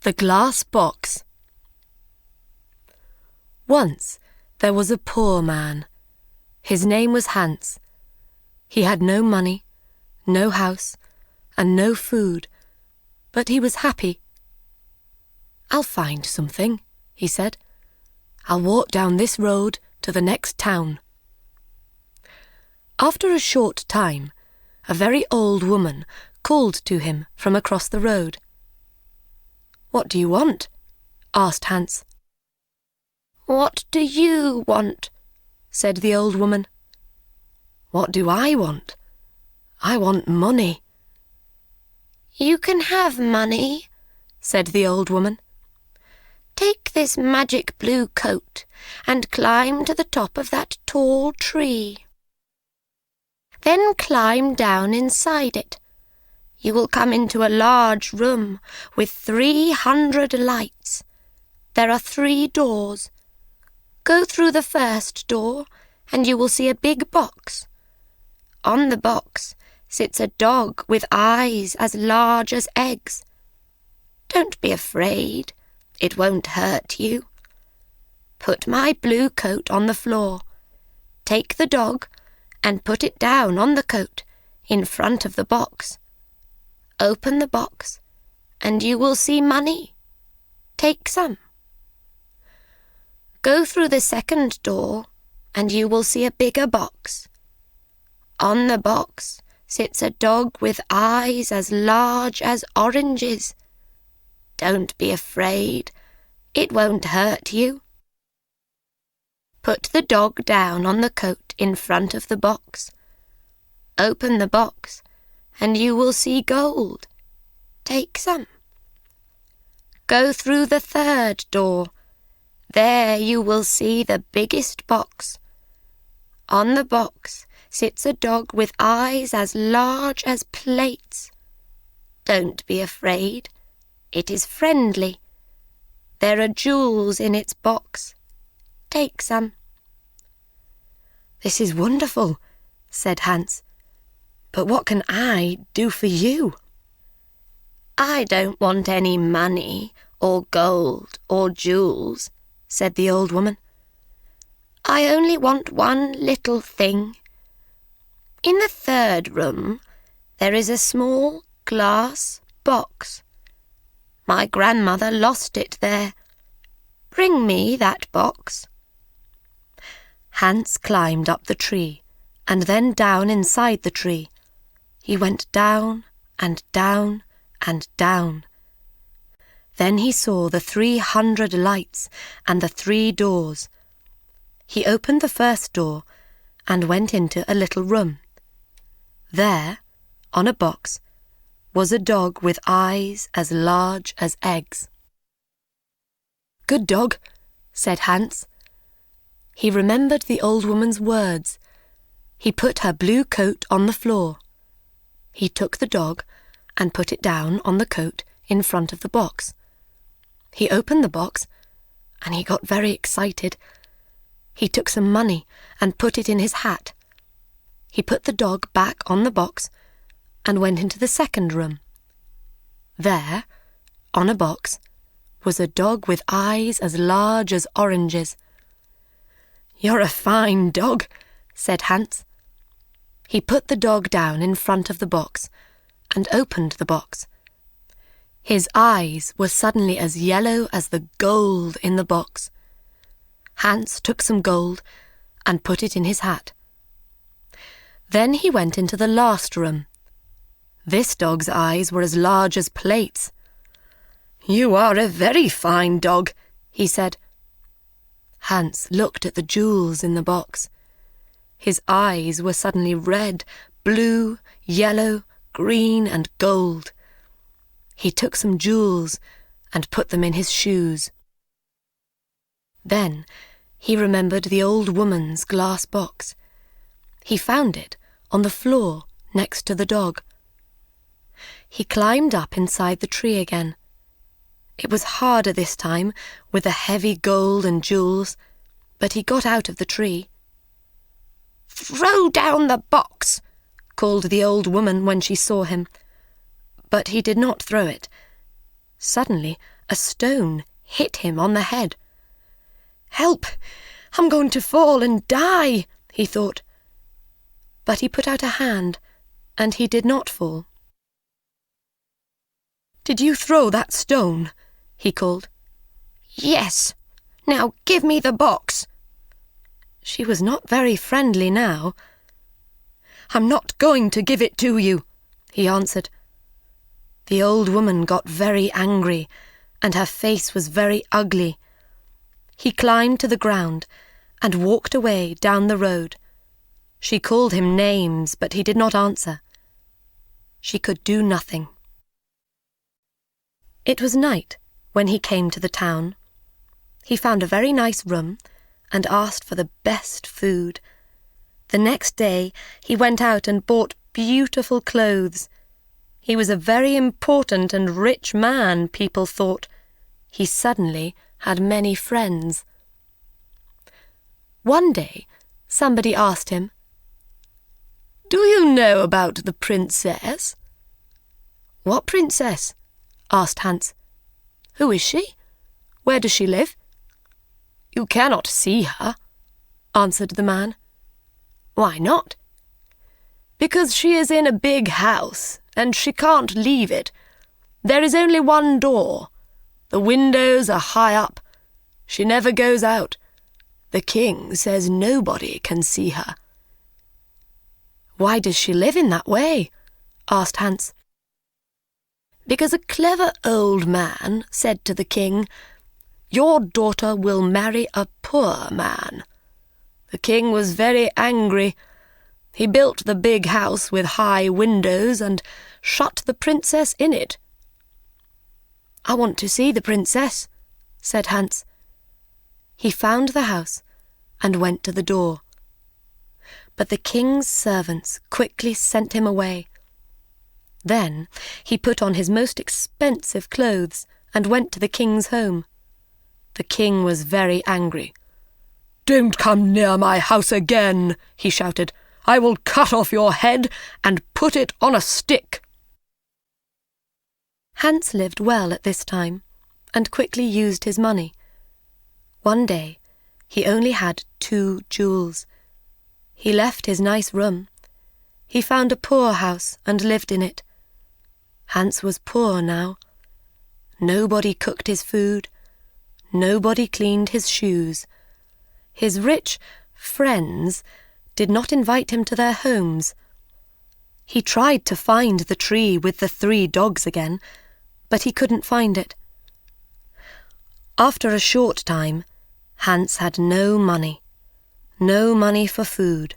The Glass Box. Once there was a poor man. His name was Hans. He had no money, no house, and no food, but he was happy. "I'll find something," he said. "I'll walk down this road to the next town." After a short time, a very old woman called to him from across the road. "What do you want?" asked Hans. "What do you want?" said the old woman. "What do I want? I want money." "You can have money," said the old woman. "Take this magic blue coat and climb to the top of that tall tree. Then climb down inside it. You will come into a large room with 300 lights. There are 3 doors. Go through the first door and you will see a big box. On the box sits a dog with eyes as large as eggs. Don't be afraid, it won't hurt you. Put my blue coat on the floor. Take the dog and put it down on the coat in front of the box. Open the box and you will see money. Take some. Go through the second door and you will see a bigger box. On the box sits a dog with eyes as large as oranges. Don't be afraid, it won't hurt you. Put the dog down on the coat in front of the box. Open the box and you will see gold. Take some. Go through the third door. There you will see the biggest box. On the box sits a dog with eyes as large as plates. Don't be afraid, it is friendly. There are jewels in its box. Take some. "This is wonderful," said Hans. "But what can I do for you?" "I don't want any money or gold or jewels," said the old woman. "I only want one little thing. In the third room there is a small glass box. My grandmother lost it there. Bring me that box." Hans climbed up the tree and then down inside the tree. He went down and down and down. Then he saw the 300 lights and the 3 doors. He opened the first door and went into a little room. There, on a box, was a dog with eyes as large as eggs. "Good dog," said Hans. He remembered the old woman's words. He put her blue coat on the floor. He took the dog and put it down on the coat in front of the box. He opened the box and he got very excited. He took some money and put it in his hat. He put the dog back on the box and went into the second room. There, on a box, was a dog with eyes as large as oranges. "You're a fine dog," said Hans. He put the dog down in front of the box and opened the box. His eyes were suddenly as yellow as the gold in the box. Hans took some gold and put it in his hat. Then he went into the last room. This dog's eyes were as large as plates. "You are a very fine dog," he said. Hans looked at the jewels in the box. His eyes were suddenly red, blue, yellow, green, and gold. He took some jewels and put them in his shoes. Then he remembered the old woman's glass box. He found it on the floor next to the dog. He climbed up inside the tree again. It was harder this time with the heavy gold and jewels, but he got out of the tree. "Throw down the box," called the old woman when she saw him. But he did not throw it. Suddenly, a stone hit him on the head. "Help! I'm going to fall and die," he thought. But he put out a hand, and he did not fall. "Did you throw that stone?" he called. "Yes. Now give me the box." She was not very friendly now. "I'm not going to give it to you," he answered. The old woman got very angry, and her face was very ugly. He climbed to the ground and walked away down the road. She called him names, but he did not answer. She could do nothing. It was night when he came to the town. He found a very nice room and asked for the best food. The next day he went out and bought beautiful clothes. He was a very important and rich man, people thought. He suddenly had many friends. One day somebody asked him, "Do you know about the princess?" "What princess?" asked Hans. "Who is she? Where does she live?" "You cannot see her," answered the man. "Why not?" "Because she is in a big house, and she can't leave it. There is only one door. The windows are high up. She never goes out. The king says nobody can see her." "Why does she live in that way?" asked Hans. "Because a clever old man said to the king, 'Your daughter will marry a poor man.' The king was very angry. He built the big house with high windows and shut the princess in it." "I want to see the princess," said Hans. He found the house and went to the door. But the king's servants quickly sent him away. Then he put on his most expensive clothes and went to the king's home. The king was very angry. "Don't come near my house again," he shouted. "I will cut off your head and put it on a stick." Hans lived well at this time and quickly used his money. One day he only had 2 jewels. He left his nice room. He found a poor house and lived in it. Hans was poor now. Nobody cooked his food. Nobody cleaned his shoes. His rich friends did not invite him to their homes. He tried to find the tree with the 3 dogs again, but he couldn't find it. After a short time, Hans had no money for food.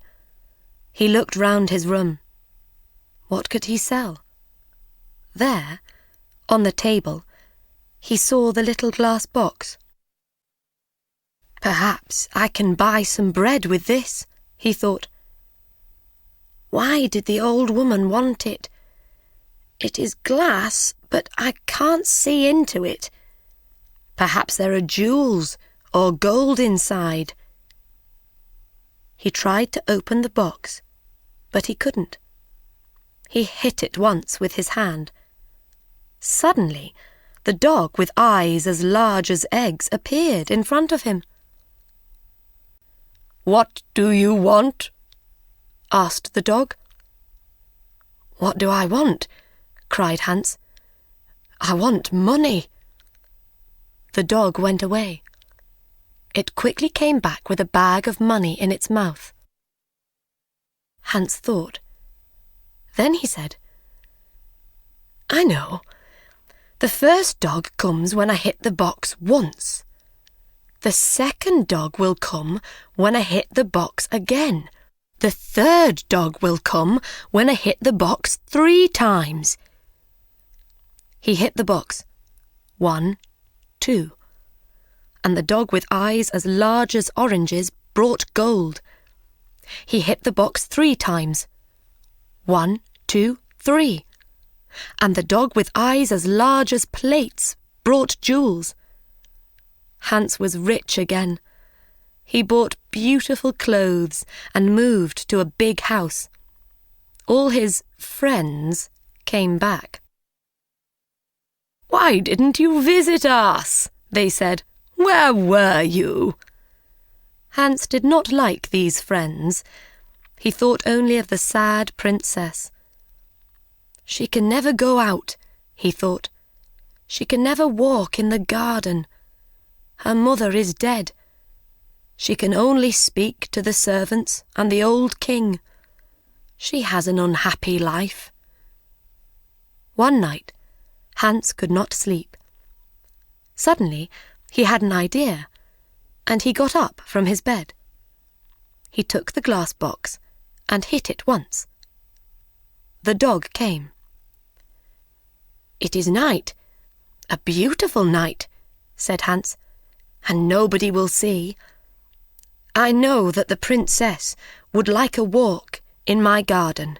He looked round his room. What could he sell? There, on the table, he saw the little glass box. "Perhaps I can buy some bread with this," he thought. "Why did the old woman want it? It is glass, but I can't see into it. Perhaps there are jewels or gold inside." He tried to open the box, but he couldn't. He hit it once with his hand. Suddenly, the dog with eyes as large as eggs appeared in front of him. "What do you want?" asked the dog. "What do I want?" cried Hans. "I want money." The dog went away. It quickly came back with a bag of money in its mouth. Hans thought. Then he said, "I know. The first dog comes when I hit the box once. The second dog will come when I hit the box again. The third dog will come when I hit the box 3 times. He hit the box. 1, 2. And the dog with eyes as large as oranges brought gold. He hit the box 3 times. 1, 2, 3. And the dog with eyes as large as plates brought jewels. Hans was rich again. He bought beautiful clothes and moved to a big house. All his friends came back. "Why didn't you visit us?" they said. "Where were you?" Hans did not like these friends. He thought only of the sad princess. "She can never go out," he thought. "She can never walk in the garden. Her mother is dead. She can only speak to the servants and the old king. She has an unhappy life." One night, Hans could not sleep. Suddenly, he had an idea, and he got up from his bed. He took the glass box and hit it once. The dog came. "It is night, a beautiful night," said Hans, "and nobody will see. I know that the princess would like a walk in my garden.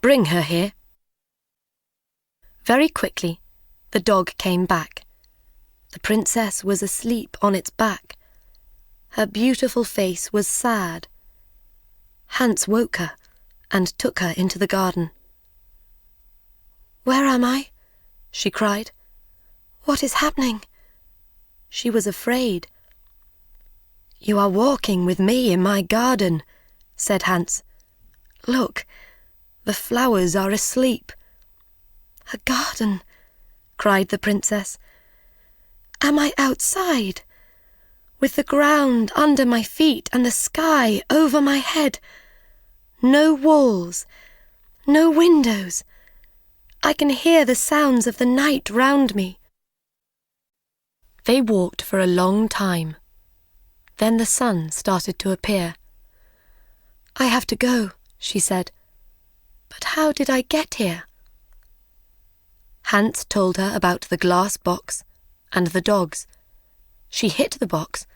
Bring her here." Very quickly, the dog came back. The princess was asleep on its back. Her beautiful face was sad. Hans woke her and took her into the garden. "Where am I?" she cried. "What is happening?" She was afraid. "You are walking with me in my garden," said Hans. "Look, the flowers are asleep." "A garden?" cried the princess. "Am I outside? With the ground under my feet and the sky over my head? No walls, no windows. I can hear the sounds of the night round me." They walked for a long time. Then the sun started to appear. "I have to go," she said. "But how did I get here?" Hans told her about the glass box and the dogs. She hit the box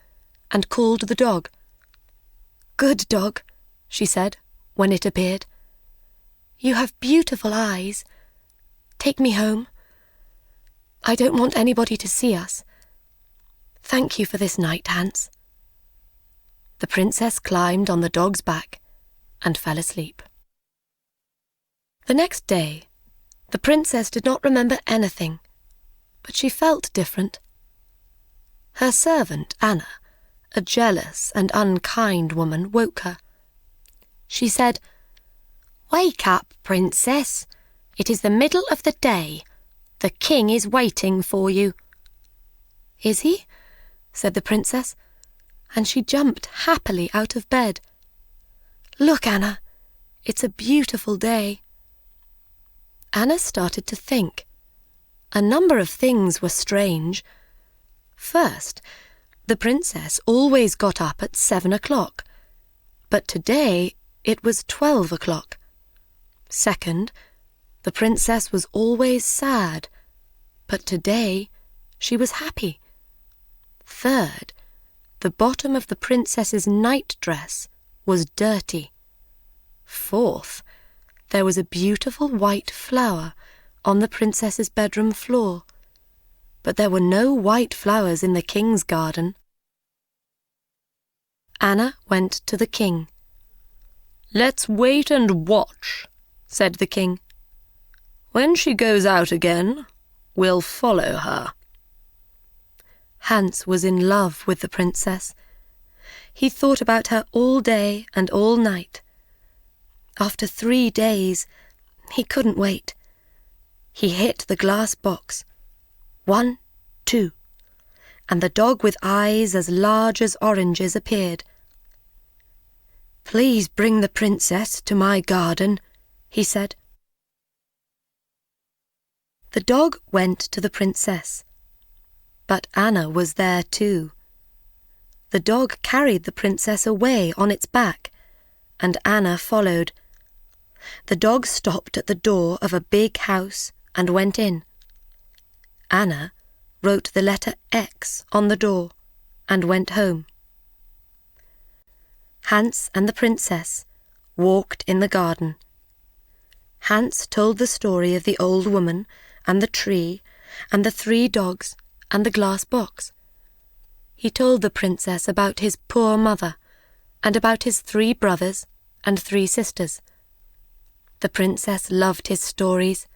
and called the dog. "Good dog," she said when it appeared. "You have beautiful eyes. Take me home. I don't want anybody to see us. Thank you for this night, Hans." The princess climbed on the dog's back and fell asleep. The next day, the princess did not remember anything, but she felt different. Her servant, Anna, a jealous and unkind woman, woke her. She said, "Wake up, princess. It is the middle of the day. The king is waiting for you." "Is he?" said the princess, and she jumped happily out of bed. "Look, Anna, it's a beautiful day." Anna started to think. A number of things were strange. First, the princess always got up at 7 o'clock, but today it was 12 o'clock. Second, the princess was always sad, but today she was happy. Third, the bottom of the princess's nightdress was dirty. Fourth, there was a beautiful white flower on the princess's bedroom floor, but there were no white flowers in the king's garden. Anna went to the king. "Let's wait and watch," said the king. "When she goes out again, we'll follow her." Hans was in love with the princess. He thought about her all day and all night. After 3 days, he couldn't wait. He hit the glass box. 1, 2, and the dog with eyes as large as oranges appeared. "Please bring the princess to my garden," he said. The dog went to the princess, but Anna was there too. The dog carried the princess away on its back, and Anna followed. The dog stopped at the door of a big house and went in. Anna wrote the letter X on the door and went home. Hans and the princess walked in the garden. Hans told the story of the old woman and the tree and the 3 dogs and the glass box. He told the princess about his poor mother and about his 3 brothers and 3 sisters. The princess loved his stories.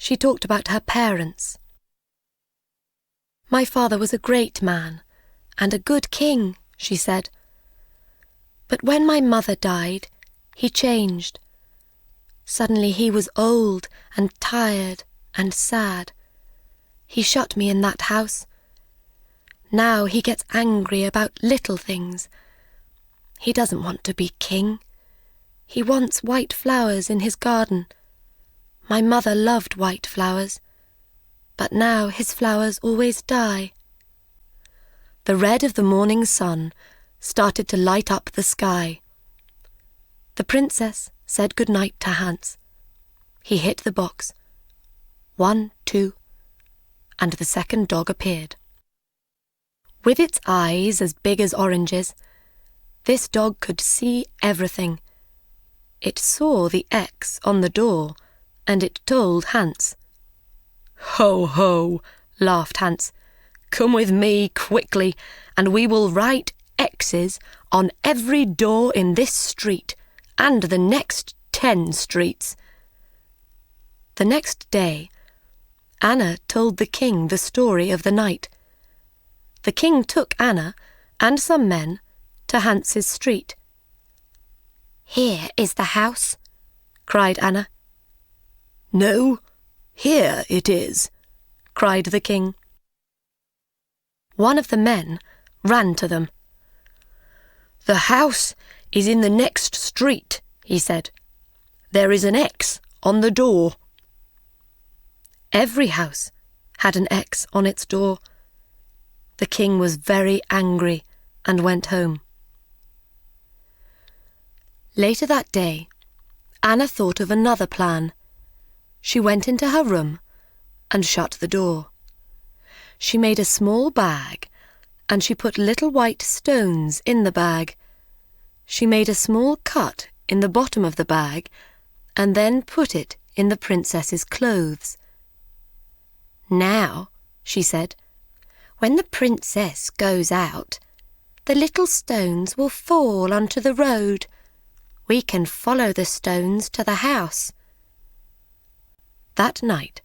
she talked about her parents. "My father was a great man and a good king," she said. "But when my mother died, he changed. Suddenly he was old and tired and sad. He shut me in that house. Now he gets angry about little things. He doesn't want to be king. He wants white flowers in his garden. My mother loved white flowers, but now his flowers always die." The red of the morning sun started to light up the sky. The princess said good night to Hans. He hit the box. 1, 2, and the second dog appeared. With its eyes as big as oranges, this dog could see everything. It saw the X on the door, and it told Hans. "Ho, ho," laughed Hans. "Come with me quickly, and we will write X's on every door in this street and the next 10 streets." The next day, Anna told the king the story of the night. The king took Anna and some men to Hans's street. "Here is the house," cried Anna. "No, here it is," cried the king. One of the men ran to them. "The house is in the next street," he said. "There is an X on the door." Every house had an X on its door. The king was very angry and went home. Later that day, Anna thought of another plan. She went into her room and shut the door. She made a small bag, and she put little white stones in the bag. She made a small cut in the bottom of the bag, and then put it in the princess's clothes. "Now," she said, "when the princess goes out, the little stones will fall onto the road. We can follow the stones to the house." That night,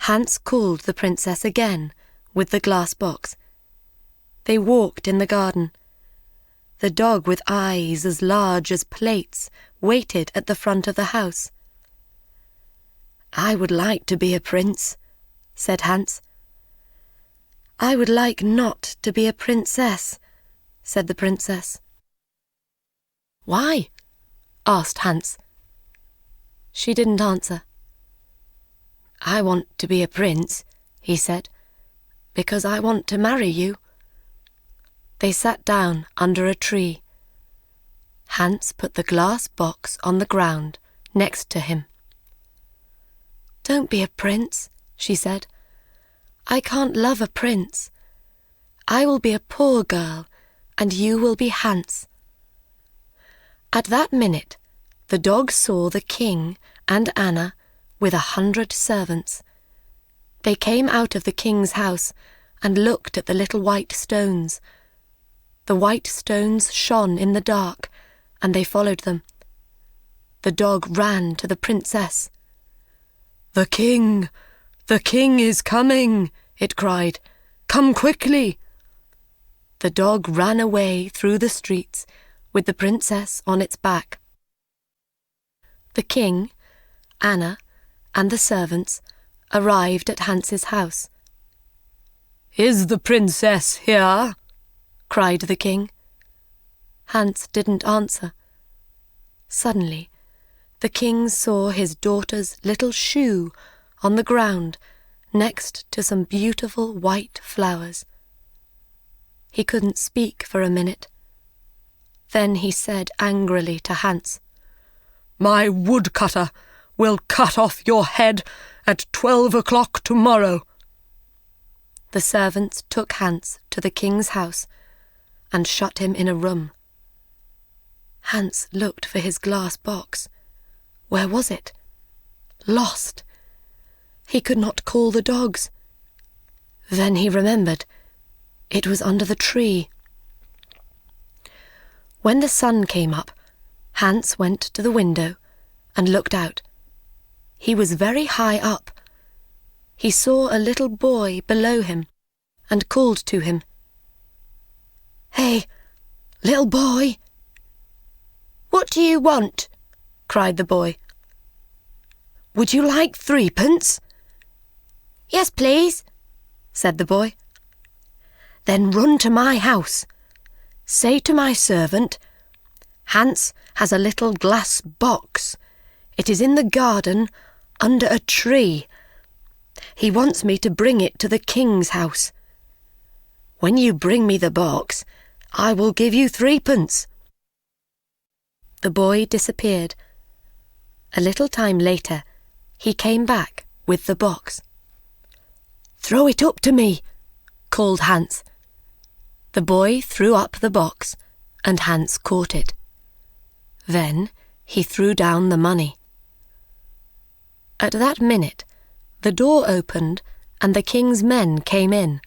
Hans called the princess again with the glass box. They walked in the garden. The dog with eyes as large as plates waited at the front of the house. "I would like to be a prince," said Hans. "I would like not to be a princess," said the princess. "Why?" asked Hans. She didn't answer. "I want to be a prince," he said, "because I want to marry you." They sat down under a tree. Hans put the glass box on the ground next to him. "Don't be a prince," she said. "I can't love a prince. I will be a poor girl, and you will be Hans." At that minute, the dog saw the king and Anna with 100 servants. They came out of the king's house and looked at the little white stones. The white stones shone in the dark, and they followed them. The dog ran to the princess. The king is coming," it cried. "Come quickly." The dog ran away through the streets with the princess on its back. The king, Anna, and the servants arrived at Hans's house. "Is the princess here?" cried the king. Hans didn't answer. Suddenly, the king saw his daughter's little shoe on the ground next to some beautiful white flowers. He couldn't speak for a minute. Then he said angrily to Hans, "My woodcutter will cut off your head at 12 o'clock tomorrow." The servants took Hans to the king's house and shut him in a room. Hans looked for his glass box. Where was it? Lost. He could not call the dogs. Then he remembered. It was under the tree. When the sun came up, Hans went to the window and looked out. He was very high up, he saw a little boy below him and called to him. "Hey, little boy!" "What do you want?" cried the boy. "Would you like 3p?" "Yes, please," said the boy. "Then run to my house. Say to my servant, 'Hans has a little glass box. It is in the garden under a tree. He wants me to bring it to the king's house. When you bring me the box, I will give you 3p." The boy disappeared. A little time later, he came back with the box. "Throw it up to me," called Hans. The boy threw up the box, and Hans caught it. Then he threw down the money. At that minute, the door opened and the king's men came in.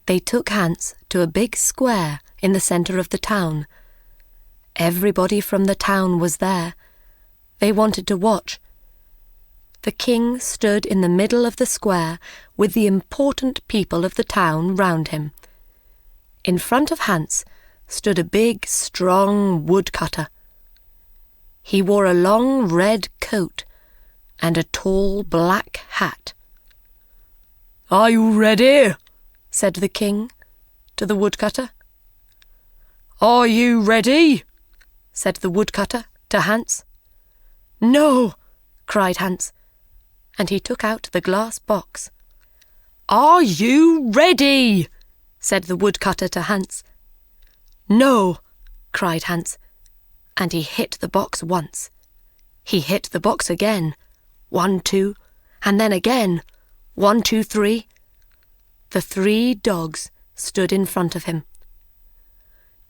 They took Hans to a big square in the centre of the town. Everybody from the town was there. They wanted to watch. The king stood in the middle of the square with the important people of the town round him. In front of Hans stood a big, strong woodcutter. He wore a long red coat and a tall black hat. "Are you ready?" said the king to the woodcutter. "Are you ready?" said the woodcutter to Hans. "No," cried Hans, and he took out the glass box. "Are you ready?" said the woodcutter to Hans. "No," cried Hans, and he hit the box once. He hit the box again, 1, 2, and then again, 1, 2, 3. The 3 dogs stood in front of him.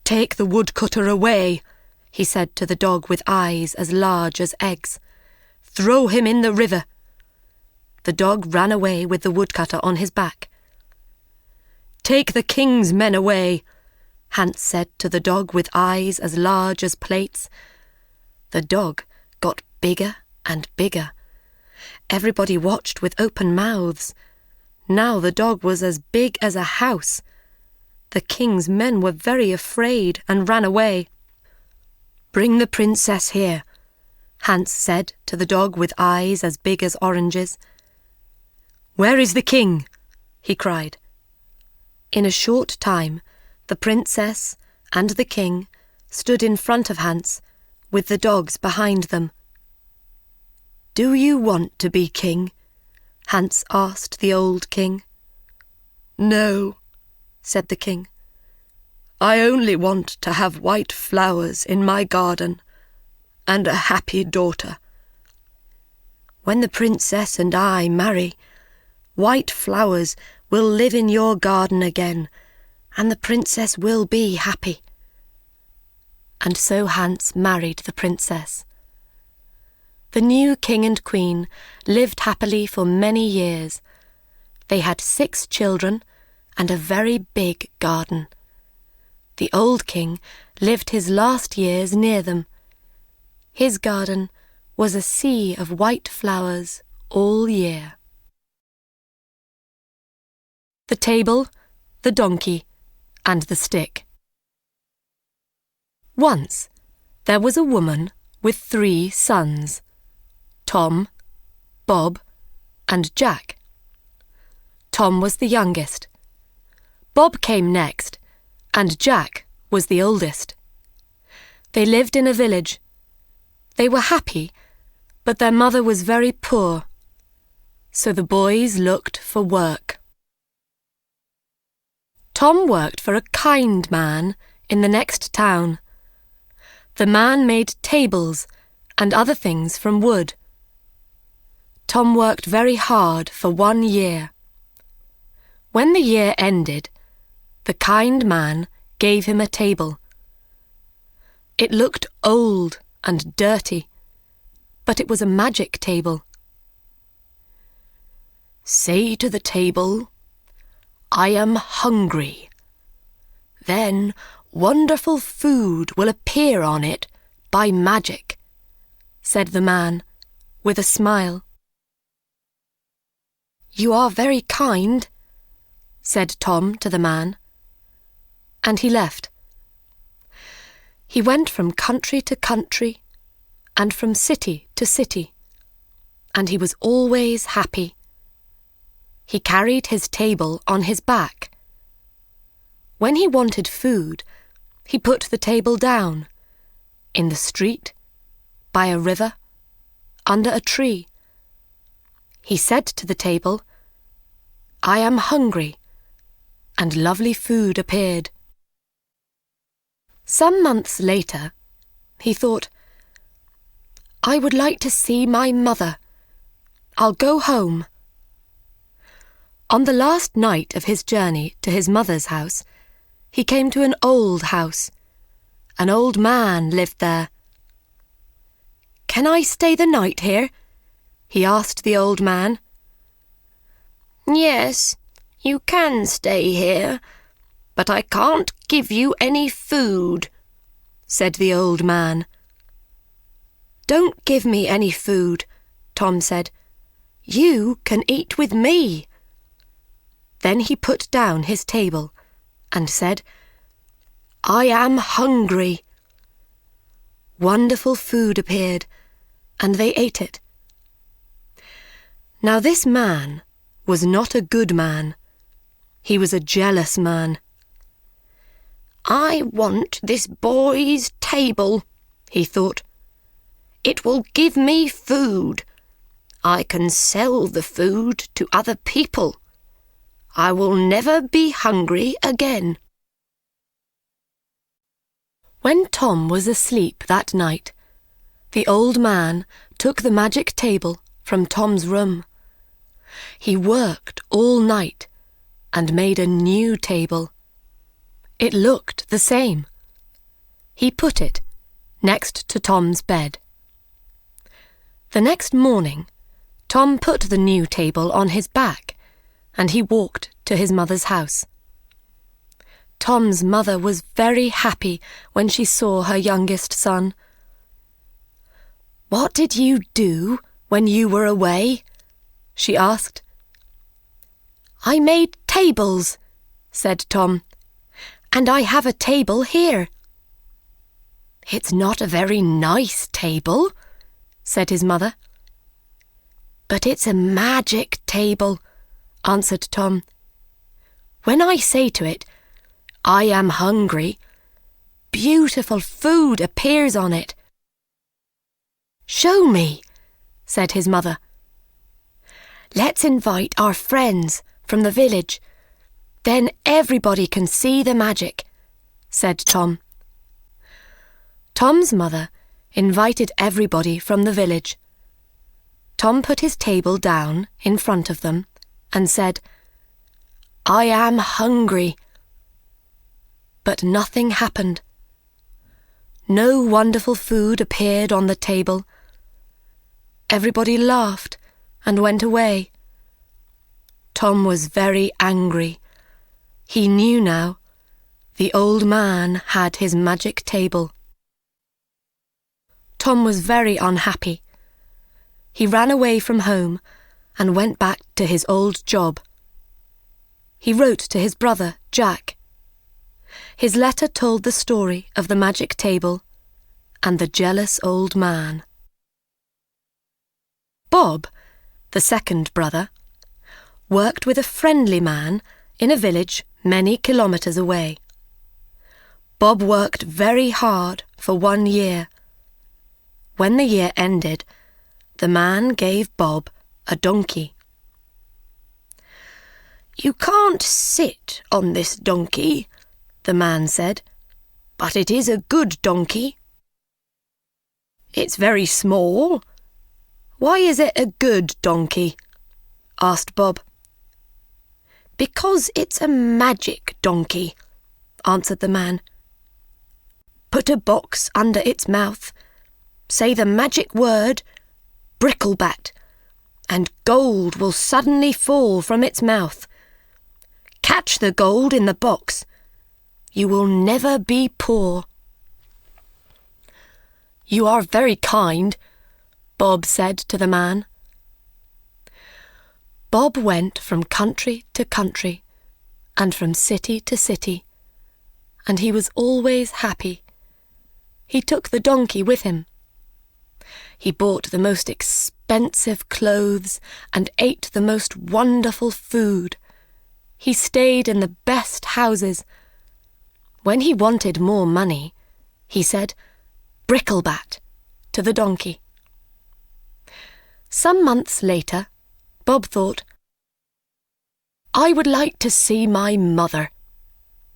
"Take the woodcutter away," he said to the dog with eyes as large as eggs. "Throw him in the river." The dog ran away with the woodcutter on his back. "Take the king's men away," Hans said to the dog with eyes as large as plates. The dog got bigger and bigger. Everybody watched with open mouths. Now the dog was as big as a house. The king's men were very afraid and ran away. "Bring the princess here," Hans said to the dog with eyes as big as oranges. "Where is the king?" he cried. In a short time, the princess and the king stood in front of Hans, with the dogs behind them. "Do you want to be king?" Hans asked the old king. "No," said the king. "I only want to have white flowers in my garden and a happy daughter. When the princess and I marry, white flowers will live in your garden again, and the princess will be happy." And so Hans married the princess. The new king and queen lived happily for many years. They had 6 children and a very big garden. The old king lived his last years near them. His garden was a sea of white flowers all year. The Table, the Donkey, and the Stick. Once there was a woman with 3 sons, Tom, Bob, and Jack. Tom was the youngest. Bob came next, and Jack was the oldest. They lived in a village. They were happy, but their mother was very poor, so the boys looked for work. Tom worked for a kind man in the next town. The man made tables and other things from wood. Tom worked very hard for 1 year. When the year ended, the kind man gave him a table. It looked old and dirty, but it was a magic table. "Say to the table, 'I am hungry.' Then wonderful food will appear on it by magic," said the man with a smile. "You are very kind," said Tom to the man, and he left. He went from country to country and from city to city, and he was always happy. He carried his table on his back. When he wanted food, he put the table down, in the street, by a river, under a tree. He said to the table, "I am hungry," and lovely food appeared. Some months later, he thought, "I would like to see my mother. I'll go home." On the last night of his journey to his mother's house, he came to an old house. An old man lived there. "Can I stay the night here?" he asked the old man. "Yes, you can stay here, but I can't give you any food," said the old man. "Don't give me any food," Tom said. "You can eat with me." Then he put down his table and said, "I am hungry." Wonderful food appeared, and they ate it. Now this man was not a good man. He was a jealous man. "I want this boy's table," he thought. "It will give me food. I can sell the food to other people. I will never be hungry again." When Tom was asleep that night, the old man took the magic table from Tom's room. He worked all night and made a new table. It looked the same. He put it next to Tom's bed. The next morning, Tom put the new table on his back, and he walked to his mother's house. Tom's mother was very happy when she saw her youngest son. "What did you do when you were away?" she asked. "I made tables," said Tom, "and I have a table here." "It's not a very nice table," said his mother. "But it's a magic table," answered Tom. "When I say to it, 'I am hungry,' beautiful food appears on it." "Show me," said his mother. "Let's invite our friends from the village. Then everybody can see the magic," said Tom. Tom's mother invited everybody from the village. Tom put his table down in front of them and said, "I am hungry." But nothing happened. No wonderful food appeared on the table. Everybody laughed and went away. Tom was very angry. He knew now the old man had his magic table. Tom was very unhappy. He ran away from home and went back to his old job. He wrote to his brother, Jack. His letter told the story of the magic table and the jealous old man. Bob, the second brother, worked with a friendly man in a village many kilometres away. Bob worked very hard for 1 year. When the year ended, the man gave Bob a donkey. "You can't sit on this donkey," the man said, "but it is a good donkey." "It's very small. Why is it a good donkey?" asked Bob. "Because it's a magic donkey," answered the man. "Put a box under its mouth, say the magic word, bricklebat, and gold will suddenly fall from its mouth. Catch the gold in the box. You will never be poor." "You are very kind," Bob said to the man. Bob went from country to country and from city to city, and he was always happy. He took the donkey with him. He bought the most expensive clothes and ate the most wonderful food. He stayed in the best houses. When he wanted more money, he said, "Bricklebat," to the donkey. Some months later, Bob thought, "I would like to see my mother.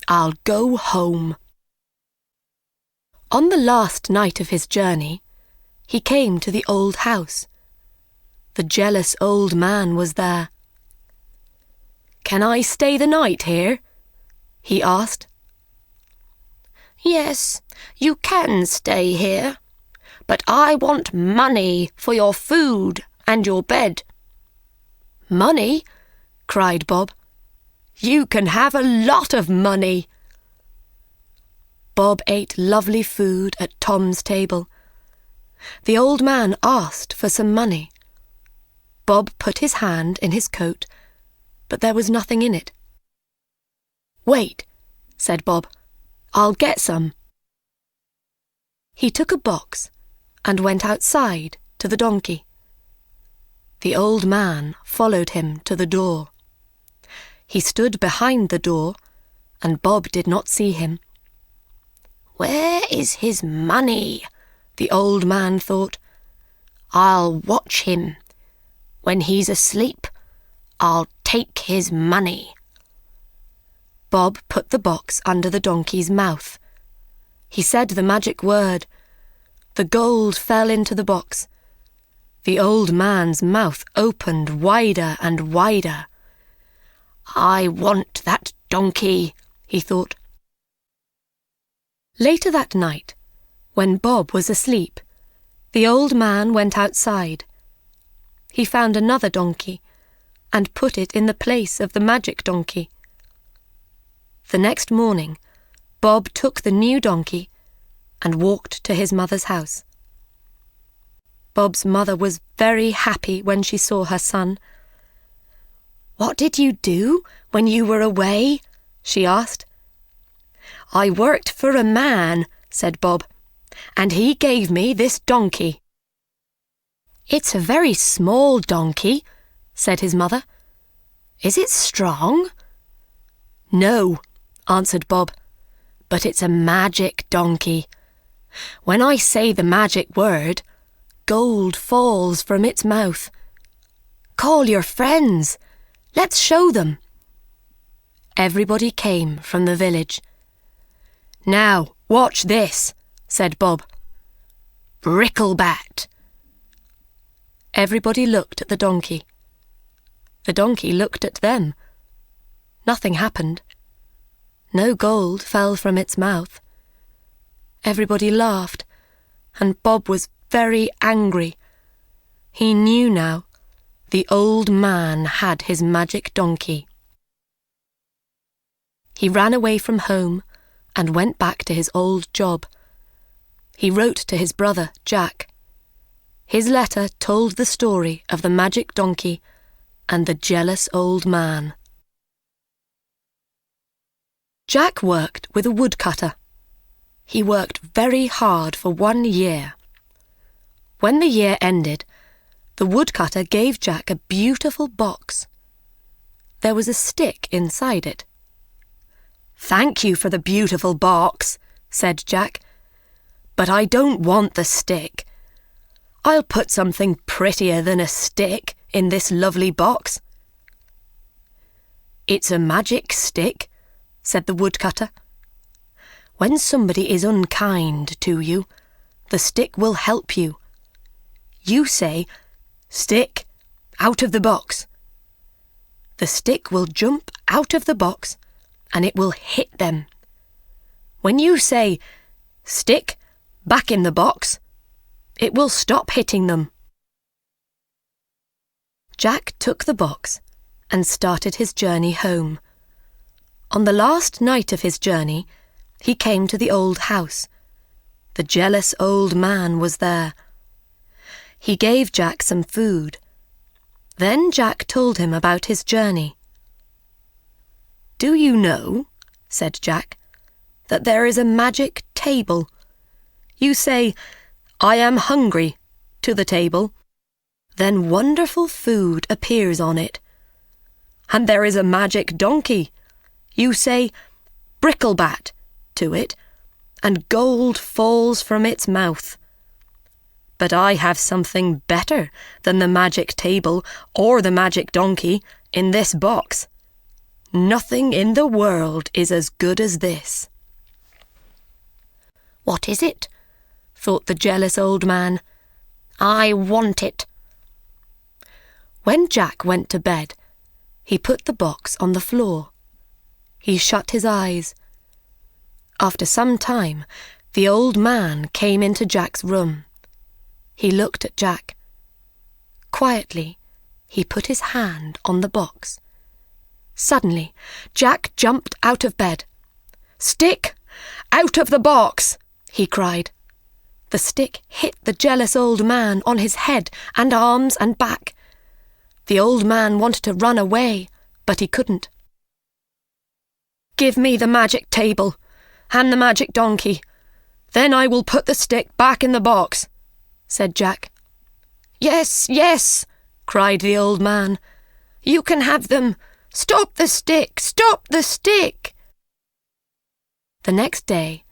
I'll go home." On the last night of his journey, he came to the old house. The jealous old man was there. "Can I stay the night here?" he asked. "Yes, you can stay here, but I want money for your food and your bed." "Money?" cried Bob. "You can have a lot of money." Bob ate lovely food at Tom's table. The old man asked for some money. Bob put his hand in his coat, but there was nothing in it. "Wait," said Bob. "I'll get some." He took a box and went outside to the donkey. The old man followed him to the door. He stood behind the door, and Bob did not see him. "Where is his money?" the old man thought. "I'll watch him. When he's asleep, I'll take his money." Bob put the box under the donkey's mouth. He said the magic word. The gold fell into the box. The old man's mouth opened wider and wider. "I want that donkey," he thought. Later that night, when Bob was asleep, the old man went outside. He found another donkey and put it in the place of the magic donkey. The next morning, Bob took the new donkey and walked to his mother's house. Bob's mother was very happy when she saw her son. "What did you do when you were away?" she asked. "I worked for a man," said Bob, "and he gave me this donkey." "It's a very small donkey," said his mother. "Is it strong?" "No," answered Bob, "but it's a magic donkey. When I say the magic word, gold falls from its mouth. Call your friends. Let's show them." Everybody came from the village. "Now, watch this," said Bob. "Bricklebat." Everybody looked at the donkey. The donkey looked at them. Nothing happened. No gold fell from its mouth. Everybody laughed, and Bob was very angry. He knew now. The old man had his magic donkey. He ran away from home and went back to his old job. He wrote to his brother, Jack. His letter told the story of the magic donkey and the jealous old man. Jack worked with a woodcutter. He worked very hard for 1 year. When the year ended, the woodcutter gave Jack a beautiful box. There was a stick inside it. "Thank you for the beautiful box," said Jack, "but I don't want the stick. I'll put something prettier than a stick in this lovely box." "It's a magic stick," said the woodcutter. "When somebody is unkind to you, the stick will help you. You say, 'Stick, out of the box.' The stick will jump out of the box and it will hit them. When you say, 'Stick, back in the box,' it will stop hitting them." Jack took the box and started his journey home. On the last night of his journey, he came to the old house. The jealous old man was there. He gave Jack some food. Then Jack told him about his journey. "Do you know," said Jack, "that there is a magic table? You say, 'I am hungry,' to the table. Then wonderful food appears on it. And there is a magic donkey. You say, 'Bricklebat,' to it, and gold falls from its mouth. But I have something better than the magic table or the magic donkey in this box. Nothing in the world is as good as this." "What is it?" thought the jealous old man. "I want it." When Jack went to bed, he put the box on the floor. He shut his eyes. After some time, the old man came into Jack's room. He looked at Jack. Quietly, he put his hand on the box. Suddenly, Jack jumped out of bed. "Stick! Out of the box!" he cried. The stick hit the jealous old man on his head and arms and back. The old man wanted to run away, but he couldn't. "Give me the magic table and the magic donkey. Then I will put the stick back in the box," said Jack. "Yes, yes," cried the old man. "You can have them. Stop the stick! Stop the stick!" The next day,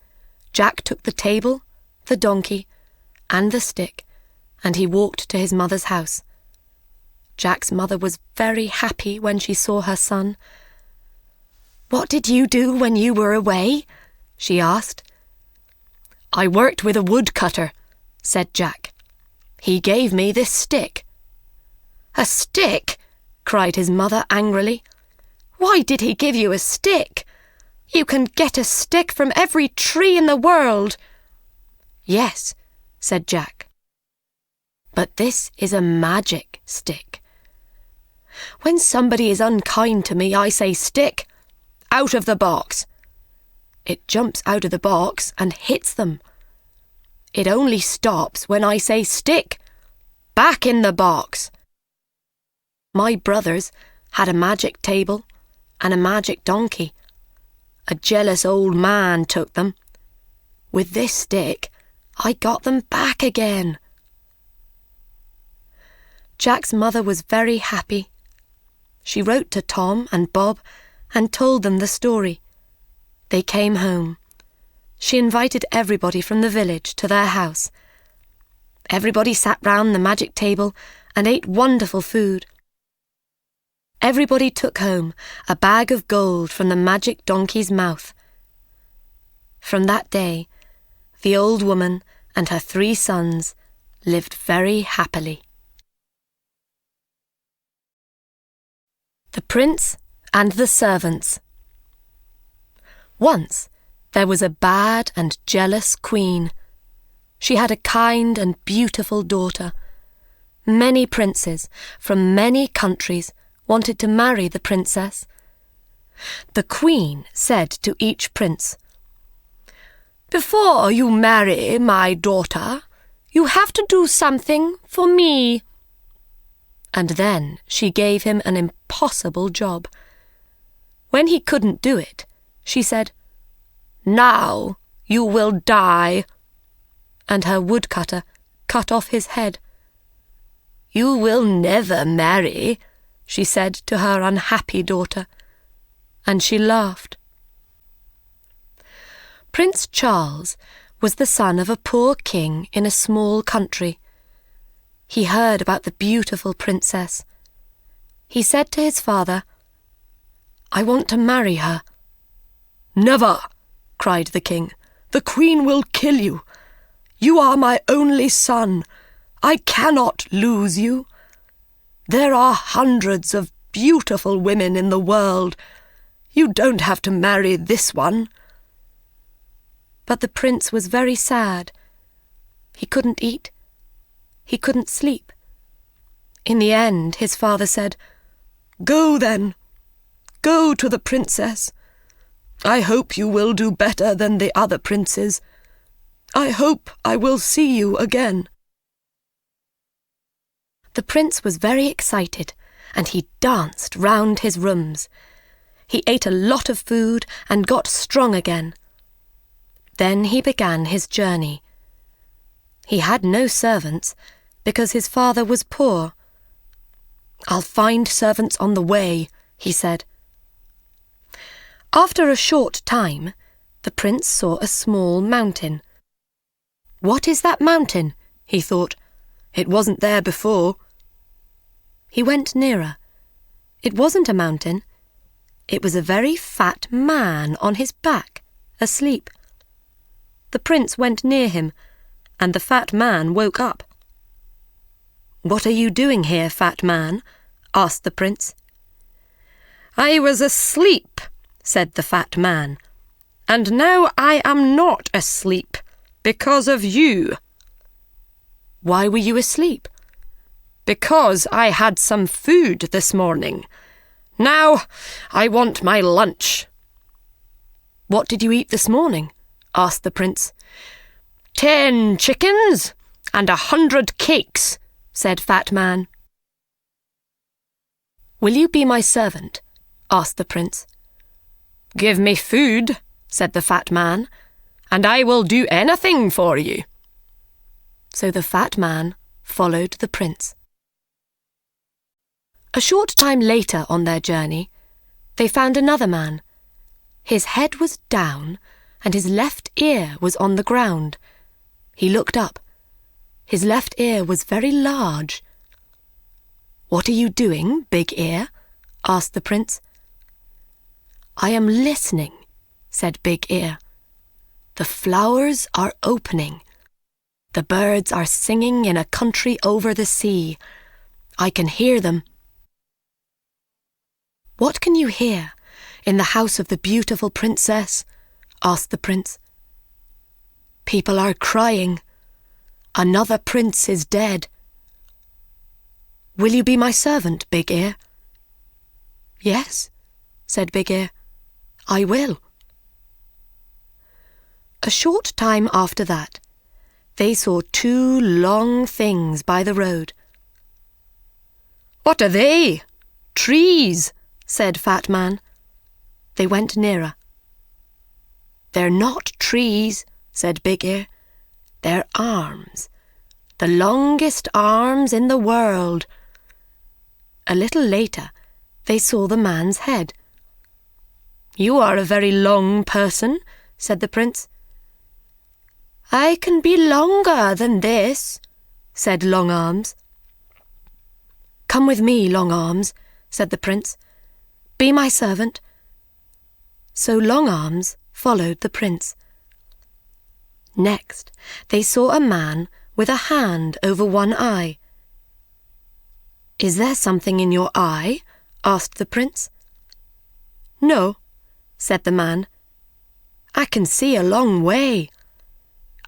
Jack took the table, the donkey, and the stick, and he walked to his mother's house. Jack's mother was very happy when she saw her son. "What did you do when you were away?" she asked. "I worked with a woodcutter," said Jack. "He gave me this stick." "A stick?" cried his mother angrily. "Why did he give you a stick? You can get a stick from every tree in the world." "Yes," said Jack. "But this is a magic stick. When somebody is unkind to me, I say, 'Stick! Out of the box!' It jumps out of the box and hits them. It only stops when I say, 'Stick! Back in the box!' My brothers had a magic table and a magic donkey. A jealous old man took them. With this stick, I got them back again." Jack's mother was very happy. She wrote to Tom and Bob and told them the story. They came home. She invited everybody from the village to their house. Everybody sat round the magic table and ate wonderful food. Everybody took home a bag of gold from the magic donkey's mouth. From that day, the old woman and her 3 sons lived very happily. The Prince and the Servants. Once there was a bad and jealous queen. She had a kind and beautiful daughter. Many princes from many countries wanted to marry the princess. The queen said to each prince, "Before you marry my daughter, you have to do something for me." And then she gave him an impossible job. When he couldn't do it, she said, "Now you will die." And her woodcutter cut off his head. "You will never marry," she said to her unhappy daughter, and she laughed. Prince Charles was the son of a poor king in a small country. He heard about the beautiful princess. He said to his father, "I want to marry her." "Never!" cried the king. "The queen will kill you. You are my only son. I cannot lose you. There are hundreds of beautiful women in the world. You don't have to marry this one." But the prince was very sad. He couldn't eat. He couldn't sleep. In the end, his father said, "Go then. Go to the princess. I hope you will do better than the other princes. I hope I will see you again." The prince was very excited, and he danced round his rooms. He ate a lot of food and got strong again. Then he began his journey. He had no servants, because his father was poor. "I'll find servants on the way," he said. After a short time, the prince saw a small mountain. "What is that mountain?" he thought. "It wasn't there before." He went nearer. It wasn't a mountain. It was a very fat man on his back, asleep. The prince went near him, and the fat man woke up. "What are you doing here, fat man?" asked the prince. "I was asleep," said the fat man, "and now I am not asleep because of you." "Why were you asleep?" "Because I had some food this morning. Now I want my lunch." "What did you eat this morning?" asked the prince. 10 chickens and 100 cakes, said Fat Man. "Will you be my servant?" asked the prince. "Give me food," said the fat man, "and I will do anything for you." So the fat man followed the prince. A short time later on their journey, they found another man. His head was down, and his left ear was on the ground. He looked up. His left ear was very large. "What are you doing, Big Ear?" asked the prince. "I am listening," said Big Ear. "The flowers are opening. The birds are singing in a country over the sea. I can hear them." "What can you hear in the house of the beautiful princess?" asked the prince. "People are crying. Another prince is dead." "Will you be my servant, Big Ear?" "Yes," said Big Ear, "I will." A short time after that, they saw 2 long things by the road. "What are they?" "Trees," said Fat Man. They went nearer. "They're not trees," said Big Ear. "They're arms, the longest arms in the world." A little later, they saw the man's head. "You are a very long person," said the prince. "I can be longer than this," said Long Arms. "Come with me, Long Arms," said the prince. "Be my servant." So Long Arms followed the prince. Next, they saw a man with a hand over one eye. "Is there something in your eye?" asked the prince. "No," said the man. "I can see a long way.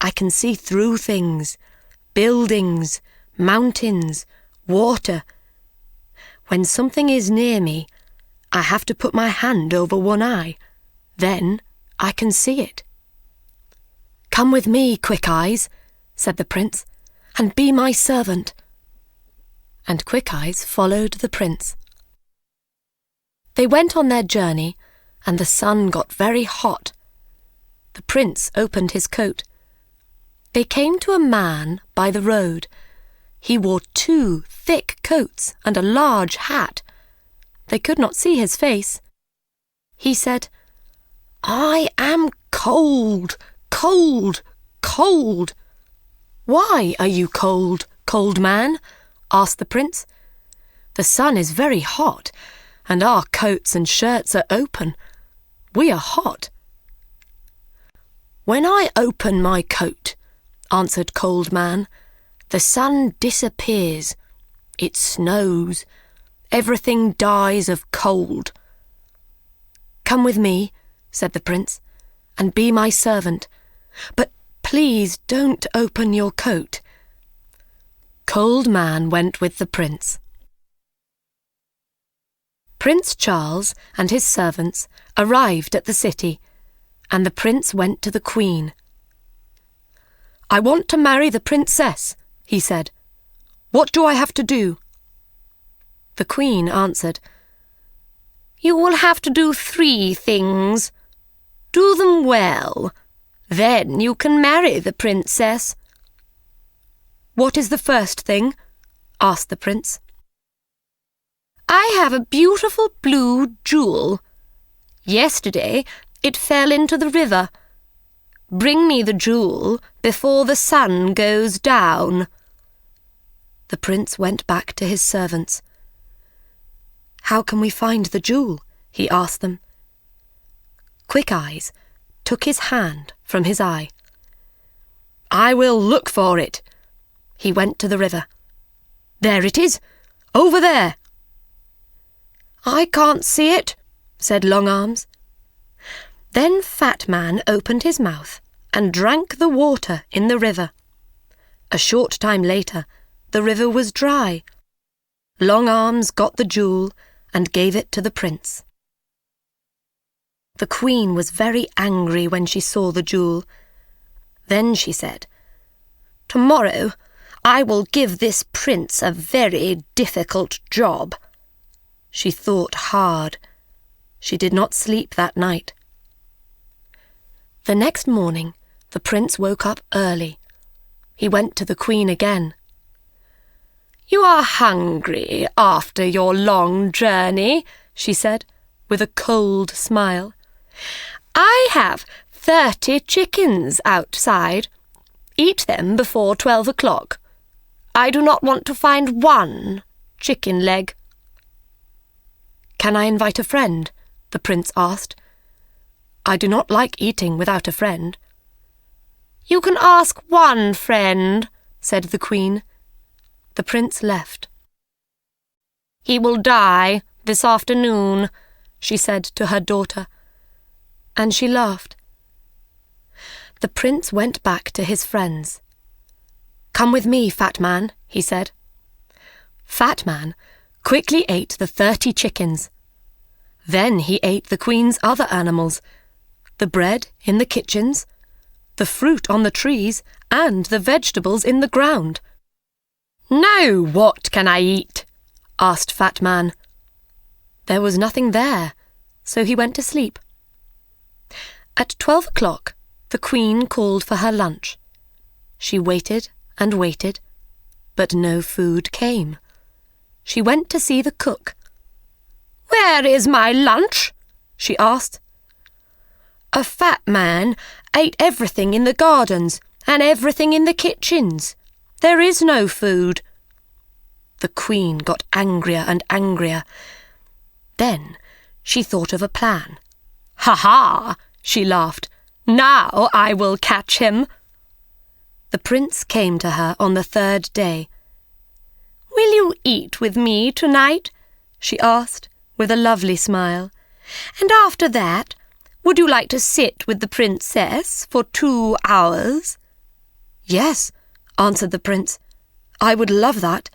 I can see through things, buildings, mountains, water. When something is near me, I have to put my hand over one eye. Then I can see it." "Come with me, Quick Eyes," said the prince, "and be my servant." And Quick Eyes followed the prince. They went on their journey, and the sun got very hot. The prince opened his coat. They came to a man by the road. He wore 2 thick coats and a large hat. They could not see his face. He said, "I am cold, cold, cold." "Why are you cold, cold man?" asked the prince. "The sun is very hot, and our coats and shirts are open. We are hot." "When I open my coat," answered Cold Man, "the sun disappears. It snows. Everything dies of cold." "Come with me," said the prince, "and be my servant. But please don't open your coat." Cold Man went with the prince. Prince Charles and his servants arrived at the city, and the prince went to the Queen. "I want to marry the princess," he said. What do I have to do?" The Queen answered, "You will have to do 3 things. Do them well. Then you can marry the princess." "What is the first thing?" asked the prince. "I have a beautiful blue jewel. Yesterday it fell into the river. Bring me the jewel before the sun goes down." The prince went back to his servants. "How can we find the jewel?" he asked them. Quick Eyes took his hand from his eye. "I will look for it." He went to the river. "There it is, over there." "I can't see it," said Long Arms. Then Fat Man opened his mouth and drank the water in the river. A short time later, the river was dry. Long Arms got the jewel and gave it to the prince. The Queen was very angry when she saw the jewel. Then she said, "Tomorrow I will give this prince a very difficult job." She thought hard. She did not sleep that night. The next morning, the prince woke up early. He went to the Queen again. "You are hungry after your long journey," she said, with a cold smile. "I have 30 chickens outside. Eat them before 12 o'clock. I do not want to find 1 chicken leg." "Can I invite a friend?" the prince asked. "I do not like eating without a friend." "You can ask 1 friend," said the Queen. The prince left. "He will die this afternoon," she said to her daughter, and she laughed. The prince went back to his friends. "Come with me, Fat Man," he said. Fat Man quickly ate the 30 chickens. Then he ate the Queen's other animals, the bread in the kitchens, the fruit on the trees, and the vegetables in the ground. "Now what can I eat?" asked Fat Man. There was nothing there, so he went to sleep. At 12 o'clock, the Queen called for her lunch. She waited and waited, but no food came. She went to see the cook. "Where is my lunch?" she asked. "A fat man ate everything in the gardens and everything in the kitchens. There is no food." The Queen got angrier and angrier. Then she thought of a plan. "Ha-ha!" she laughed. "Now I will catch him." The prince came to her on the 3rd day. "Will you eat with me tonight?" she asked, with a lovely smile. "And after that, would you like to sit with the princess for 2 hours?" "Yes," answered the prince. "I would love that."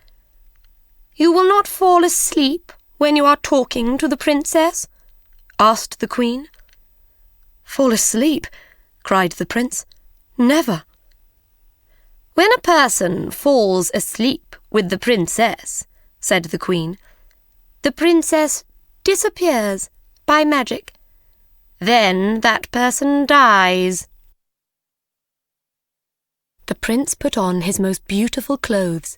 "You will not fall asleep when you are talking to the princess?" asked the Queen. "Fall asleep?" cried the prince. "Never." "When a person falls asleep with the princess," said the Queen, "the princess disappears by magic. Then that person dies." The prince put on his most beautiful clothes.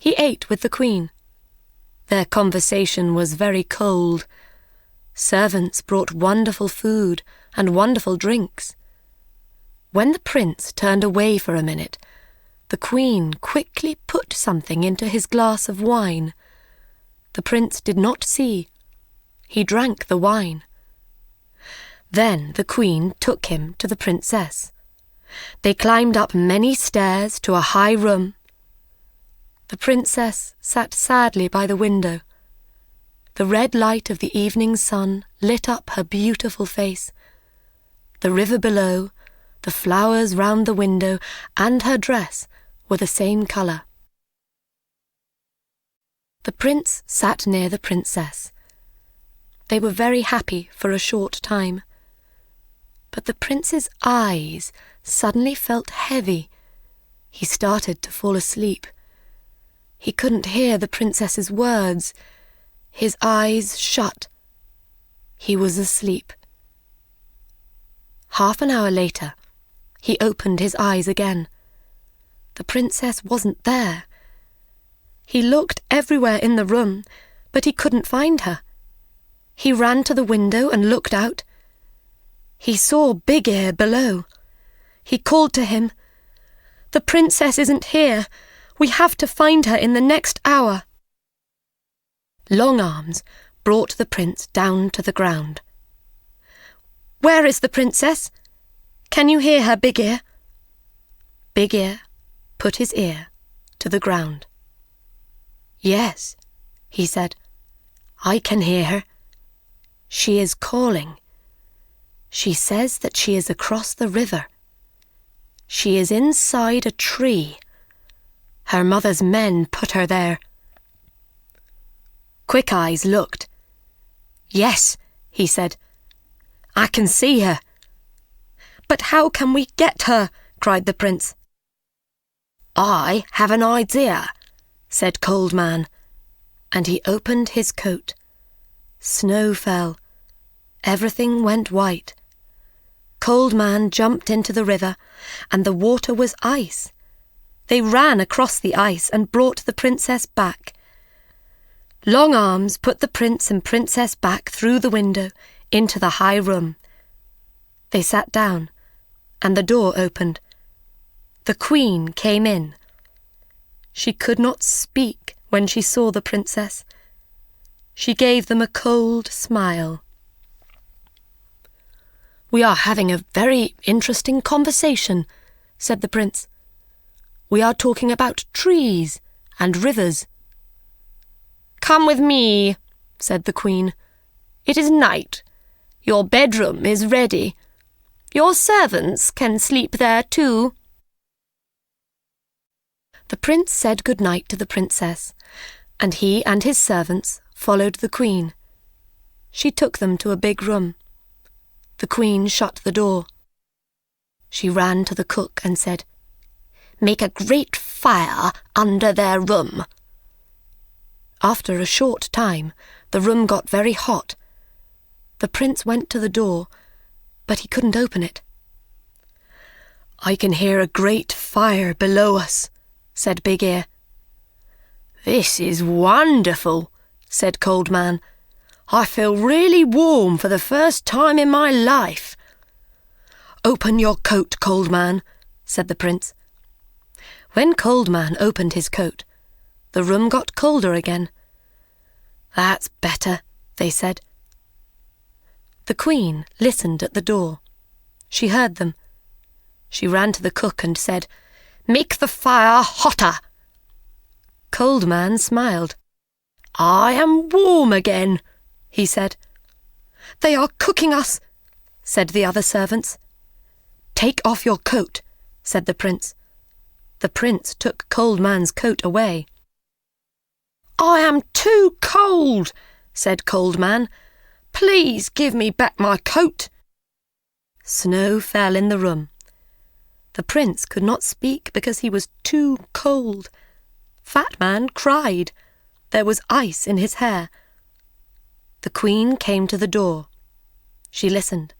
He ate with the Queen. Their conversation was very cold. Servants brought wonderful food and wonderful drinks. When the prince turned away for a minute, the Queen quickly put something into his glass of wine. The prince did not see. He drank the wine. Then the Queen took him to the princess. They climbed up many stairs to a high room. The princess sat sadly by the window. The red light of the evening sun lit up her beautiful face. The river below, the flowers round the window, and her dress were the same colour. The prince sat near the princess. They were very happy for a short time. But the prince's eyes suddenly felt heavy. He started to fall asleep. He couldn't hear the princess's words. His eyes shut. He was asleep. Half an hour later, he opened his eyes again. The princess wasn't there. He looked everywhere in the room, but he couldn't find her. He ran to the window and looked out. He saw Big Ear below. He called to him, "The princess isn't here. We have to find her in the next hour." Long Arms brought the prince down to the ground. "Where is the princess? Can you hear her, Big Ear?" Big Ear put his ear to the ground. "Yes," he said, "I can hear her. She is calling. She says that she is across the river. She is inside a tree. Her mother's men put her there." Quick Eyes looked. "Yes," he said, "I can see her." "But how can we get her?" cried the prince. "I have an idea," said Cold Man, and he opened his coat. Snow fell. Everything went white. Cold Man jumped into the river, and the water was ice. They ran across the ice and brought the princess back. Long Arms put the prince and princess back through the window into the high room. They sat down, and the door opened. The queen came in. She could not speak when she saw the princess. She gave them a cold smile. "We are having a very interesting conversation," said the prince. "We are talking about trees and rivers." "Come with me," said the queen. "It is night. Your bedroom is ready. Your servants can sleep there too." The prince said good night to the princess, and he and his servants followed the queen. She took them to a big room. The queen shut the door. She ran to the cook and said, "Make a great fire under their room." After a short time, the room got very hot. The prince went to the door, but he couldn't open it. "I can hear a great fire below us," said Big Ear. "This is wonderful," said Cold Man. "I feel really warm for the first time in my life." "Open your coat, Cold Man," said the prince. When Cold Man opened his coat, the room got colder again. "That's better," they said. The queen listened at the door. She heard them. She ran to the cook and said, "Make the fire hotter." Cold Man smiled. "I am warm again," he said. "They are cooking us," said the other servants. "Take off your coat," said the prince. The prince took Cold Man's coat away. "I am too cold," said Cold Man. "Please give me back my coat." Snow fell in the room. The prince could not speak because he was too cold. Fat Man cried. There was ice in his hair. The queen came to the door. She listened.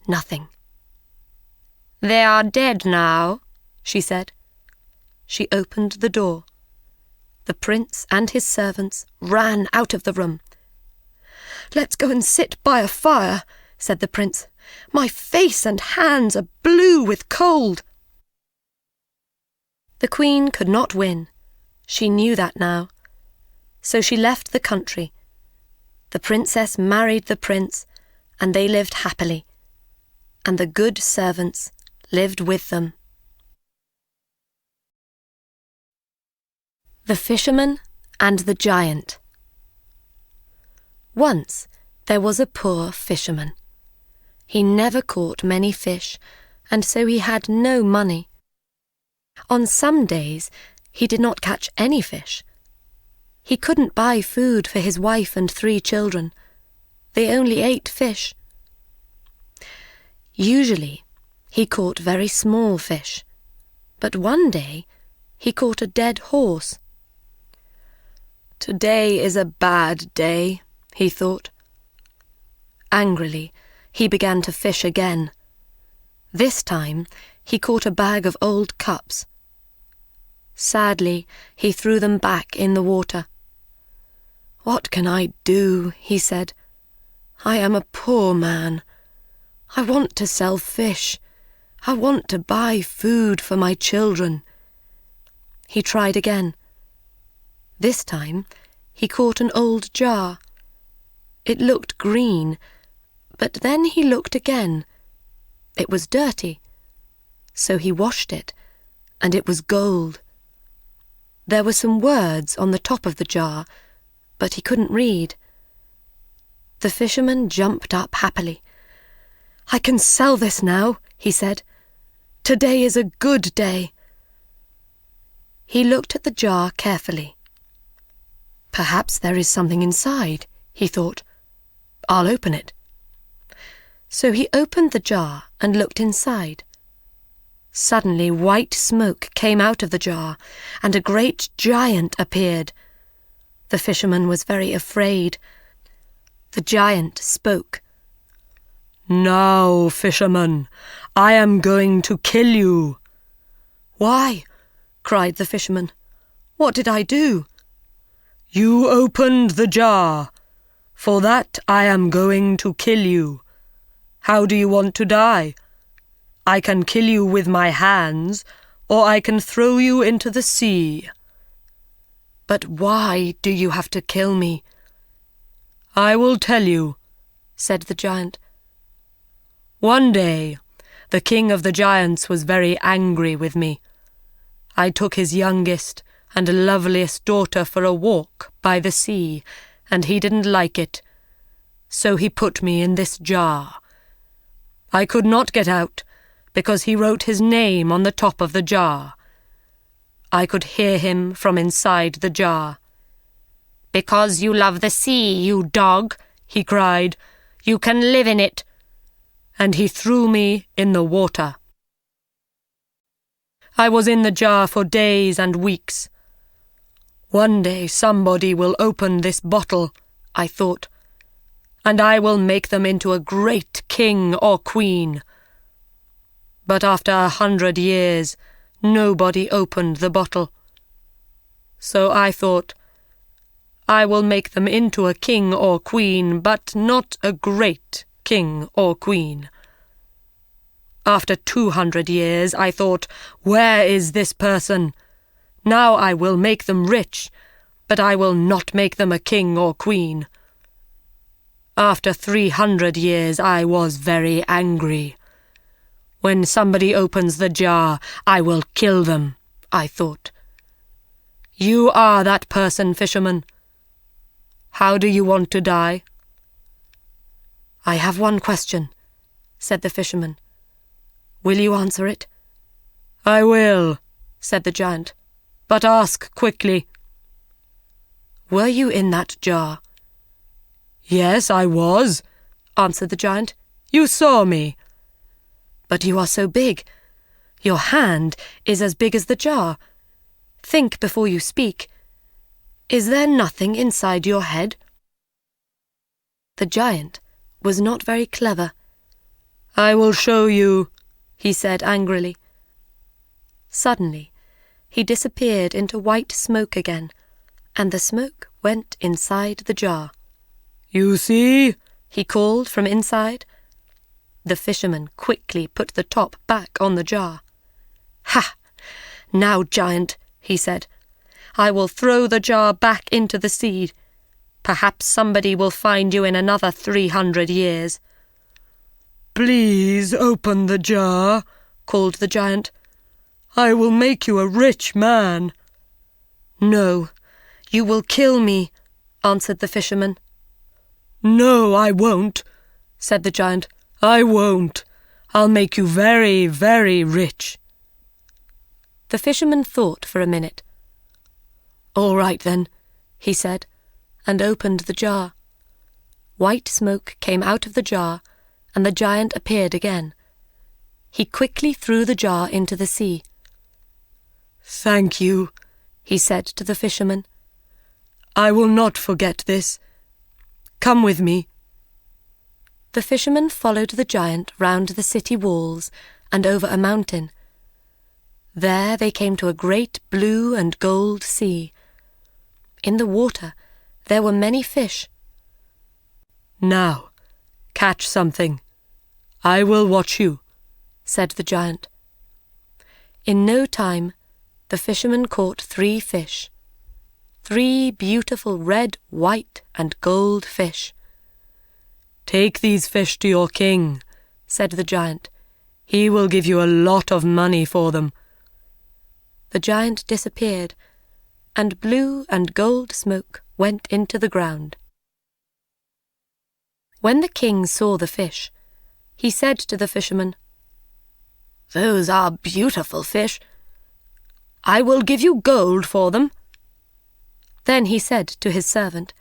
Nothing. "They are dead now," she said. She opened the door. The prince and his servants ran out of the room. "Let's go and sit by a fire," said the prince. "My face and hands are blue with cold." The queen could not win. She knew that now. So she left the country. The princess married the prince, and they lived happily. And the good servants lived with them. The Fisherman and the Giant. Once there was a poor fisherman. He never caught many fish, and so he had no money. On some days he did not catch any fish. He couldn't buy food for his wife and 3 children. They only ate fish. Usually he caught very small fish, but one day he caught a dead horse. Today is a bad day, he thought. Angrily, he began to fish again. This time, he caught a bag of old cups. Sadly, he threw them back in the water. "What can I do?" he said. "I am a poor man. I want to sell fish. I want to buy food for my children." He tried again. This time, he caught an old jar. It looked green, but then he looked again. It was dirty, so he washed it, and it was gold. There were some words on the top of the jar, but he couldn't read. The fisherman jumped up happily. "I can sell this now," he said. "Today is a good day." He looked at the jar carefully. "Perhaps there is something inside," he thought. "I'll open it." So he opened the jar and looked inside. Suddenly white smoke came out of the jar, and a great giant appeared. The fisherman was very afraid. The giant spoke. "Now, fisherman, I am going to kill you." "Why?" cried the fisherman. "What did I do?" "You opened the jar. For that I am going to kill you. How do you want to die? I can kill you with my hands, or I can throw you into the sea." "But why do you have to kill me?" "I will tell you," said the giant. "One day, the king of the giants was very angry with me. I took his youngest and loveliest daughter for a walk by the sea, and he didn't like it. So he put me in this jar. I could not get out, because he wrote his name on the top of the jar. I could hear him from inside the jar. "Because you love the sea, you dog," he cried, "you can live in it." And he threw me in the water. I was in the jar for days and weeks. One day somebody will open this bottle, I thought, and I will make them into a great king or queen. But after 100 years, nobody opened the bottle. So I thought, I will make them into a king or queen, but not a great king or queen. After 200 years, I thought, where is this person? Now I will make them rich, but I will not make them a king or queen. After 300 years, I was very angry. When somebody opens the jar, I will kill them, I thought. You are that person, fisherman. How do you want to die? I have one question, said the fisherman. Will you answer it? I will, said the giant, but ask quickly. Were you in that jar? Yes, I was, answered the giant. You saw me. But you are so big. Your hand is as big as the jar. Think before you speak. Is there nothing inside your head? The giant was not very clever. I will show you, he said angrily. Suddenly, he disappeared into white smoke again, and the smoke went inside the jar. You see, he called from inside. The fisherman quickly put the top back on the jar. Ha! Now, giant, he said, I will throw the jar back into the sea. Perhaps somebody will find you in another 300 years. Please open the jar, called the giant. I will make you a rich man. No, you will kill me, answered the fisherman. No, I won't, said the giant. I won't. I'll make you very, very rich. The fisherman thought for a minute. All right then, he said, and opened the jar. White smoke came out of the jar, and the giant appeared again. He quickly threw the jar into the sea. Thank you, he said to the fisherman. I will not forget this. Come with me." The fisherman followed the giant round the city walls and over a mountain. There they came to a great blue and gold sea. In the water there were many fish. "Now, catch something. I will watch you," said the giant. In no time, the fisherman caught 3 fish. 3 beautiful red, white, and gold fish. "Take these fish to your king," said the giant. "He will give you a lot of money for them." The giant disappeared, and blue and gold smoke went into the ground. When the king saw the fish, he said to the fisherman, "Those are beautiful fish. I will give you gold for them." Then he said to his servant,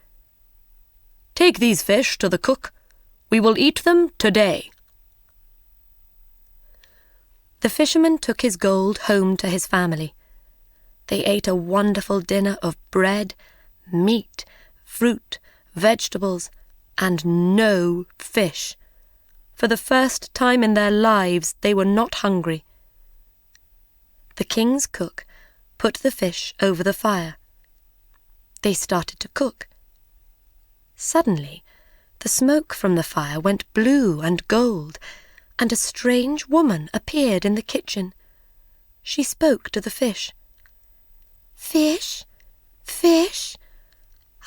"Take these fish to the cook. We will eat them today." The fisherman took his gold home to his family. They ate a wonderful dinner of bread, meat, fruit, vegetables, and no fish. For the first time in their lives, they were not hungry. The king's cook put the fish over the fire. They started to cook. Suddenly, the smoke from the fire went blue and gold, and a strange woman appeared in the kitchen. She spoke to the fish. "Fish, fish,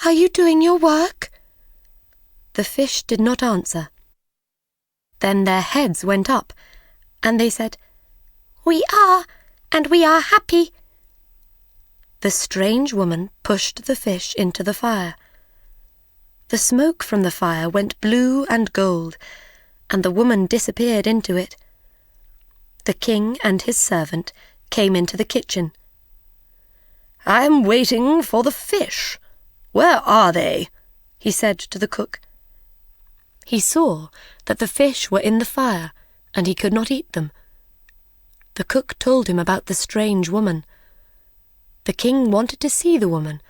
are you doing your work?" The fish did not answer. Then their heads went up, and they said, "We are, and we are happy." The strange woman pushed the fish into the fire. The smoke from the fire went blue and gold, and the woman disappeared into it. The king and his servant came into the kitchen. "I am waiting for the fish. Where are they?" he said to the cook. He saw that the fish were in the fire, and he could not eat them. The cook told him about the strange woman. The king wanted to see the woman,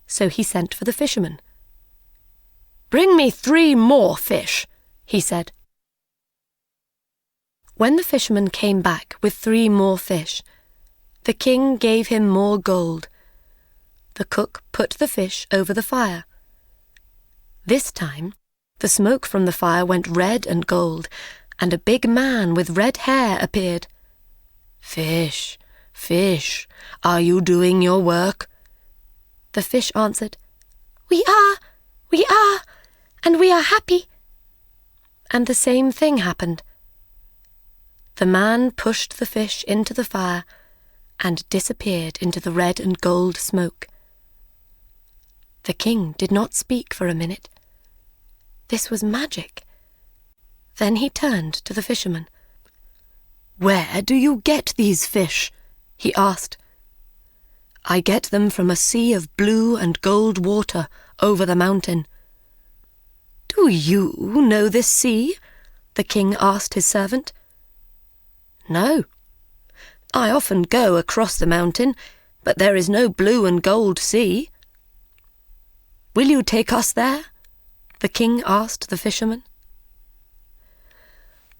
so he sent for the fisherman. "Bring me 3 more fish," he said. When the fisherman came back with 3 more fish, the king gave him more gold. The cook put the fish over the fire. This time, the smoke from the fire went red and gold, and a big man with red hair appeared. "Fish, fish, are you doing your work?" The fish answered, we are, and we are happy." And the same thing happened. The man pushed the fish into the fire and disappeared into the red and gold smoke. The king did not speak for a minute. This was magic. Then he turned to the fisherman. "Where do you get these fish?" he asked. "I get them from a sea of blue and gold water over the mountain." "Do you know this sea?" the king asked his servant. "No. I often go across the mountain, but there is no blue and gold sea." "Will you take us there?" the king asked the fisherman.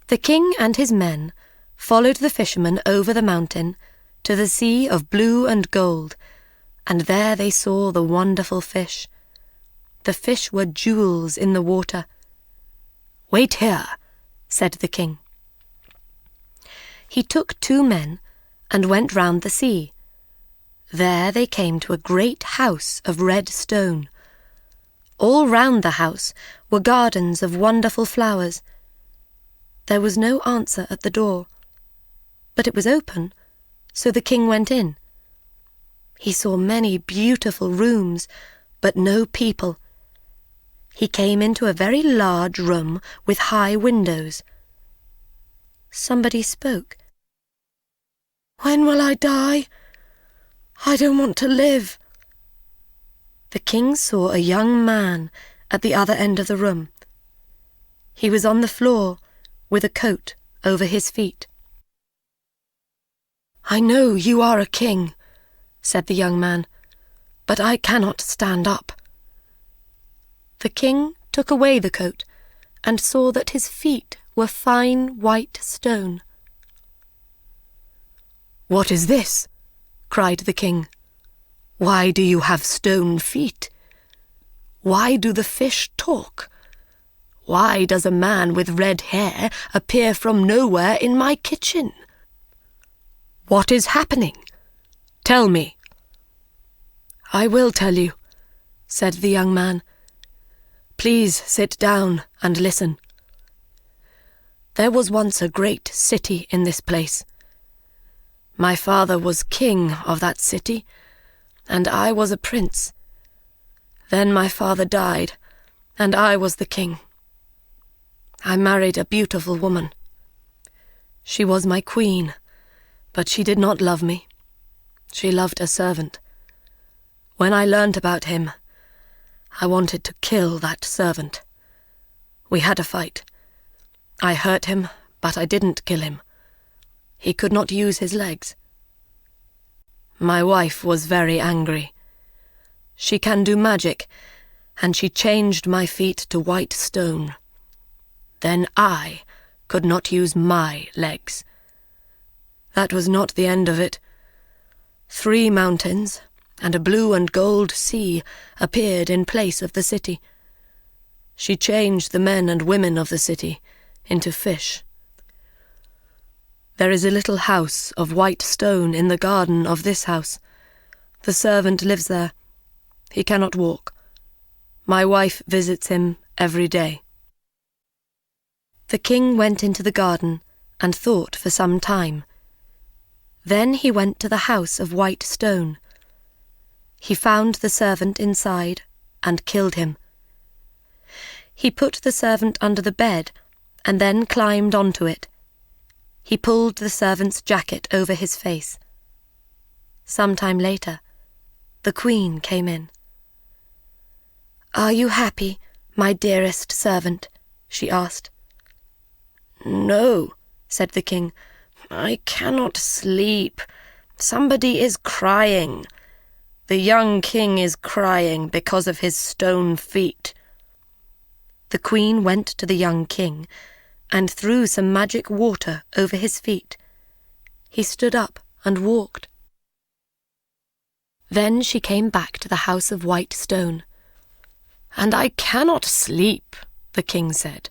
The king and his men followed the fisherman over the mountain to the sea of blue and gold, and there they saw the wonderful fish. The fish were jewels in the water. "Wait here," said the king. He took 2 men and went round the sea. There they came to a great house of red stone. All round the house were gardens of wonderful flowers. There was no answer at the door, but it was open, so the king went in. He saw many beautiful rooms, but no people. He came into a very large room with high windows. Somebody spoke. "When will I die? I don't want to live." The king saw a young man at the other end of the room. He was on the floor with a coat over his feet. "I know you are a king," said the young man, "but I cannot stand up." The king took away the coat and saw that his feet were fine white stone. "What is this?" cried the king. "Why do you have stone feet? Why do the fish talk? Why does a man with red hair appear from nowhere in my kitchen? What is happening? Tell me." "I will tell you," said the young man. "Please sit down and listen. There was once a great city in this place. My father was king of that city, and I was a prince. Then my father died, and I was the king. I married a beautiful woman. She was my queen, but she did not love me. She loved a servant. When I learned about him, I wanted to kill that servant. We had a fight. I hurt him, but I didn't kill him. He could not use his legs. My wife was very angry. She can do magic, and she changed my feet to white stone. Then I could not use my legs. That was not the end of it. 3 mountains and a blue and gold sea appeared in place of the city. She changed the men and women of the city into fish. There is a little house of white stone in the garden of this house. The servant lives there. He cannot walk. My wife visits him every day." The king went into the garden and thought for some time. Then he went to the house of white stone. He found the servant inside and killed him. He put the servant under the bed and then climbed onto it. He pulled the servant's jacket over his face. Some time later, the queen came in. "Are you happy, my dearest servant?" she asked. "No," said the king. "I cannot sleep. Somebody is crying. The young king is crying because of his stone feet." The queen went to the young king and threw some magic water over his feet. He stood up and walked. Then she came back to the house of white stone. "And I cannot sleep," the king said,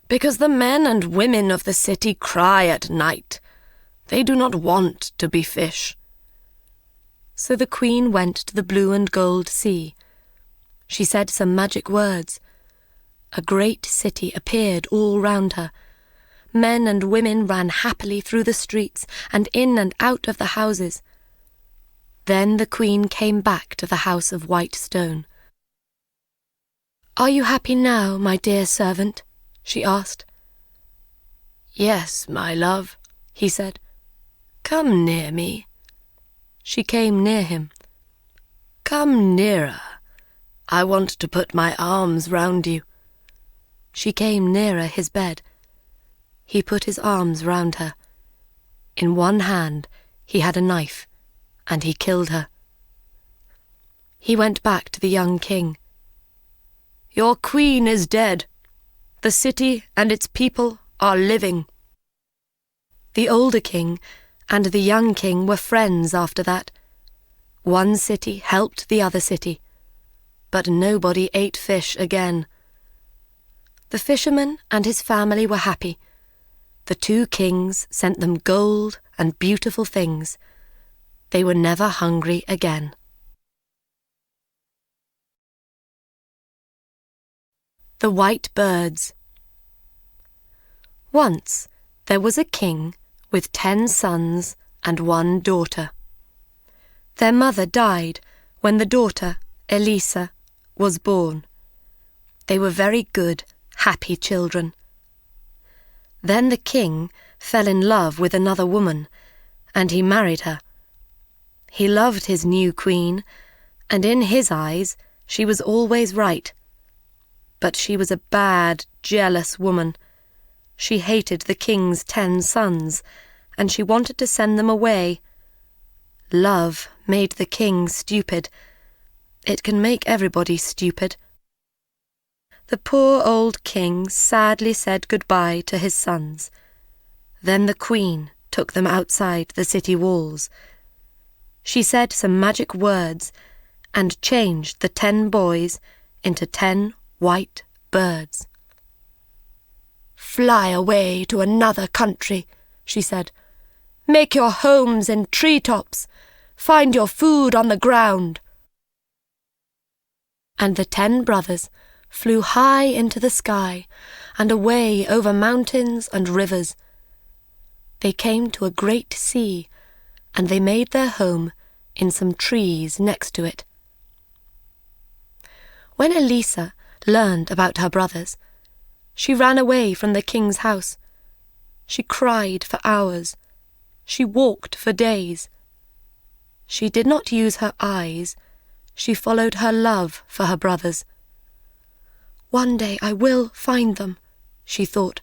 "because the men and women of the city cry at night. They do not want to be fish." So the queen went to the blue and gold sea. She said some magic words. A great city appeared all round her. Men and women ran happily through the streets and in and out of the houses. Then the queen came back to the house of white stone. "Are you happy now, my dear servant?" she asked. "Yes, my love," he said. "Come near me." She came near him. "Come nearer. I want to put my arms round you." She came nearer his bed. He put his arms round her. In one hand he had a knife, and he killed her. He went back to the young king. "Your queen is dead. The city and its people are living." The older king and the young king were friends after that. One city helped the other city, but nobody ate fish again. The fisherman and his family were happy. The 2 kings sent them gold and beautiful things. They were never hungry again. The White Birds. Once there was a king with 10 sons and 1 daughter. Their mother died when the daughter, Elisa, was born. They were very good, happy children. Then the king fell in love with another woman, and he married her. He loved his new queen, and in his eyes she was always right. But she was a bad, jealous woman. She hated the king's 10 sons, and she wanted to send them away. Love made the king stupid. It can make everybody stupid. The poor old king sadly said goodbye to his sons. Then the queen took them outside the city walls. She said some magic words and changed the 10 boys into 10 white birds. "Fly away to another country," she said. "Make your homes in treetops. Find your food on the ground." And the 10 brothers flew high into the sky and away over mountains and rivers. They came to a great sea, and they made their home in some trees next to it. When Elisa learned about her brothers, she ran away from the king's house. She cried for hours. She walked for days. She did not use her eyes. She followed her love for her brothers. "One day I will find them," she thought.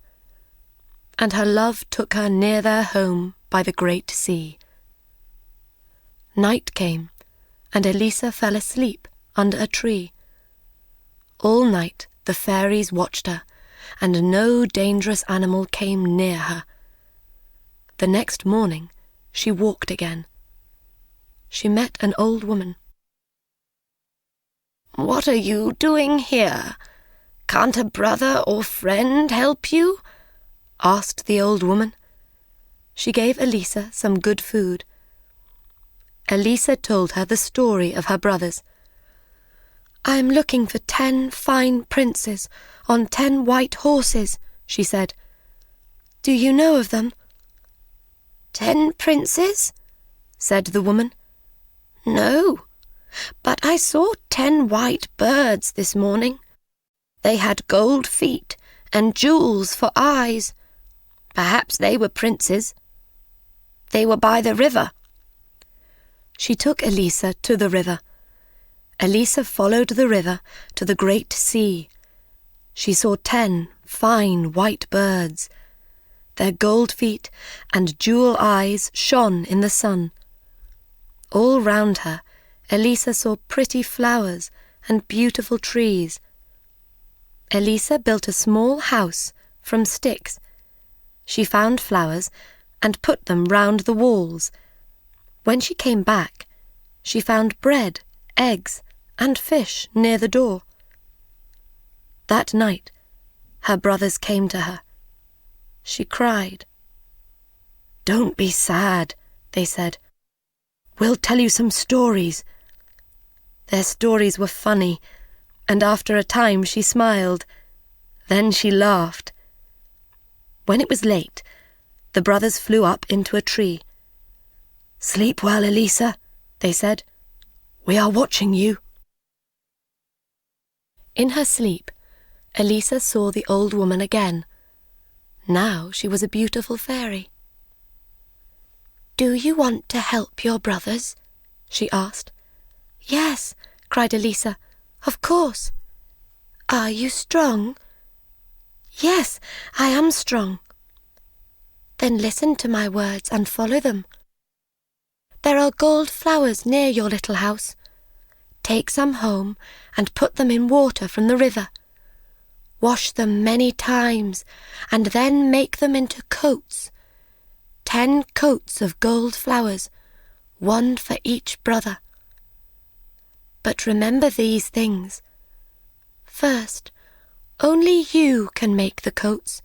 And her love took her near their home by the great sea. Night came, and Elisa fell asleep under a tree. All night the fairies watched her, and no dangerous animal came near her. The next morning she walked again. She met an old woman. "What are you doing here? Can't a brother or friend help you?" asked the old woman. She gave Elisa some good food. Elisa told her the story of her brothers. "I am looking for 10 fine princes on 10 white horses," she said. "Do you know of them?" "10 princes?" said the woman. "No, but I saw 10 white birds this morning. They had gold feet and jewels for eyes. Perhaps they were princes. They were by the river." She took Elisa to the river. Elisa followed the river to the great sea. She saw 10 fine white birds. Their gold feet and jewel eyes shone in the sun. All round her, Elisa saw pretty flowers and beautiful trees. Elisa built a small house from sticks. She found flowers and put them round the walls. When she came back, she found bread, eggs, and fish near the door. That night, her brothers came to her. She cried. "Don't be sad," they said. "We'll tell you some stories." Their stories were funny, and after a time she smiled. Then she laughed. When it was late, the brothers flew up into a tree. "Sleep well, Elisa," they said. "We are watching you." In her sleep, Elisa saw the old woman again. Now she was a beautiful fairy. "Do you want to help your brothers?" she asked. "Yes," cried Elisa. "Of course." "Are you strong?" "Yes, I am strong." "Then listen to my words and follow them. There are gold flowers near your little house. Take some home and put them in water from the river. Wash them many times and then make them into coats. 10 coats of gold flowers, 1 for each brother. But remember these things. First, only you can make the coats.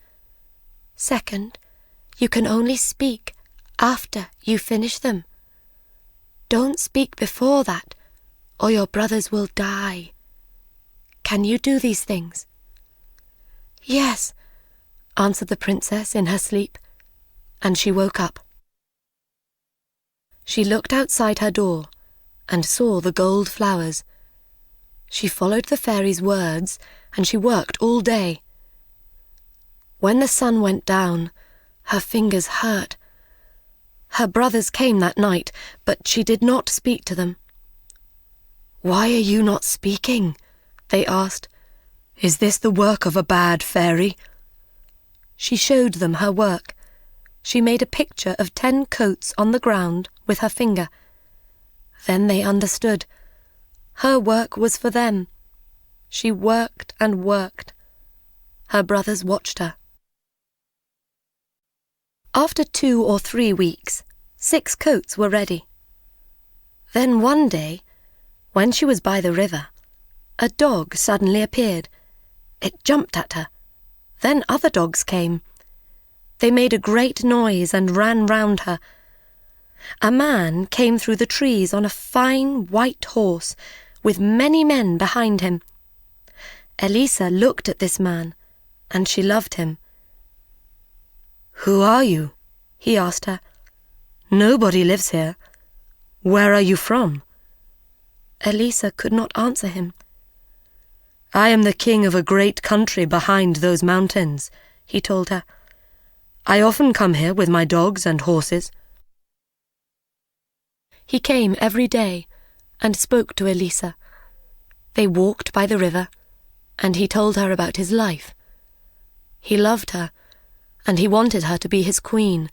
Second, you can only speak after you finish them. Don't speak before that, or your brothers will die. Can you do these things?" "Yes," answered the princess in her sleep, and she woke up. She looked outside her door and saw the gold flowers. She followed the fairy's words, and she worked all day. When the sun went down, her fingers hurt. Her brothers came that night, but she did not speak to them. "Why are you not speaking?" they asked. "Is this the work of a bad fairy?" She showed them her work. She made a picture of 10 coats on the ground with her finger. Then they understood. Her work was for them. She worked and worked. Her brothers watched her. After 2 or 3 weeks, 6 coats were ready. Then one day, when she was by the river, a dog suddenly appeared. It jumped at her. Then other dogs came. They made a great noise and ran round her. A man came through the trees on a fine white horse, with many men behind him. Elisa looked at this man, and she loved him. "Who are you?" he asked her. "Nobody lives here. Where are you from?" Elisa could not answer him. "I am the king of a great country behind those mountains," he told her. "I often come here with my dogs and horses." He came every day and spoke to Elisa. They walked by the river, and he told her about his life. He loved her, and he wanted her to be his queen.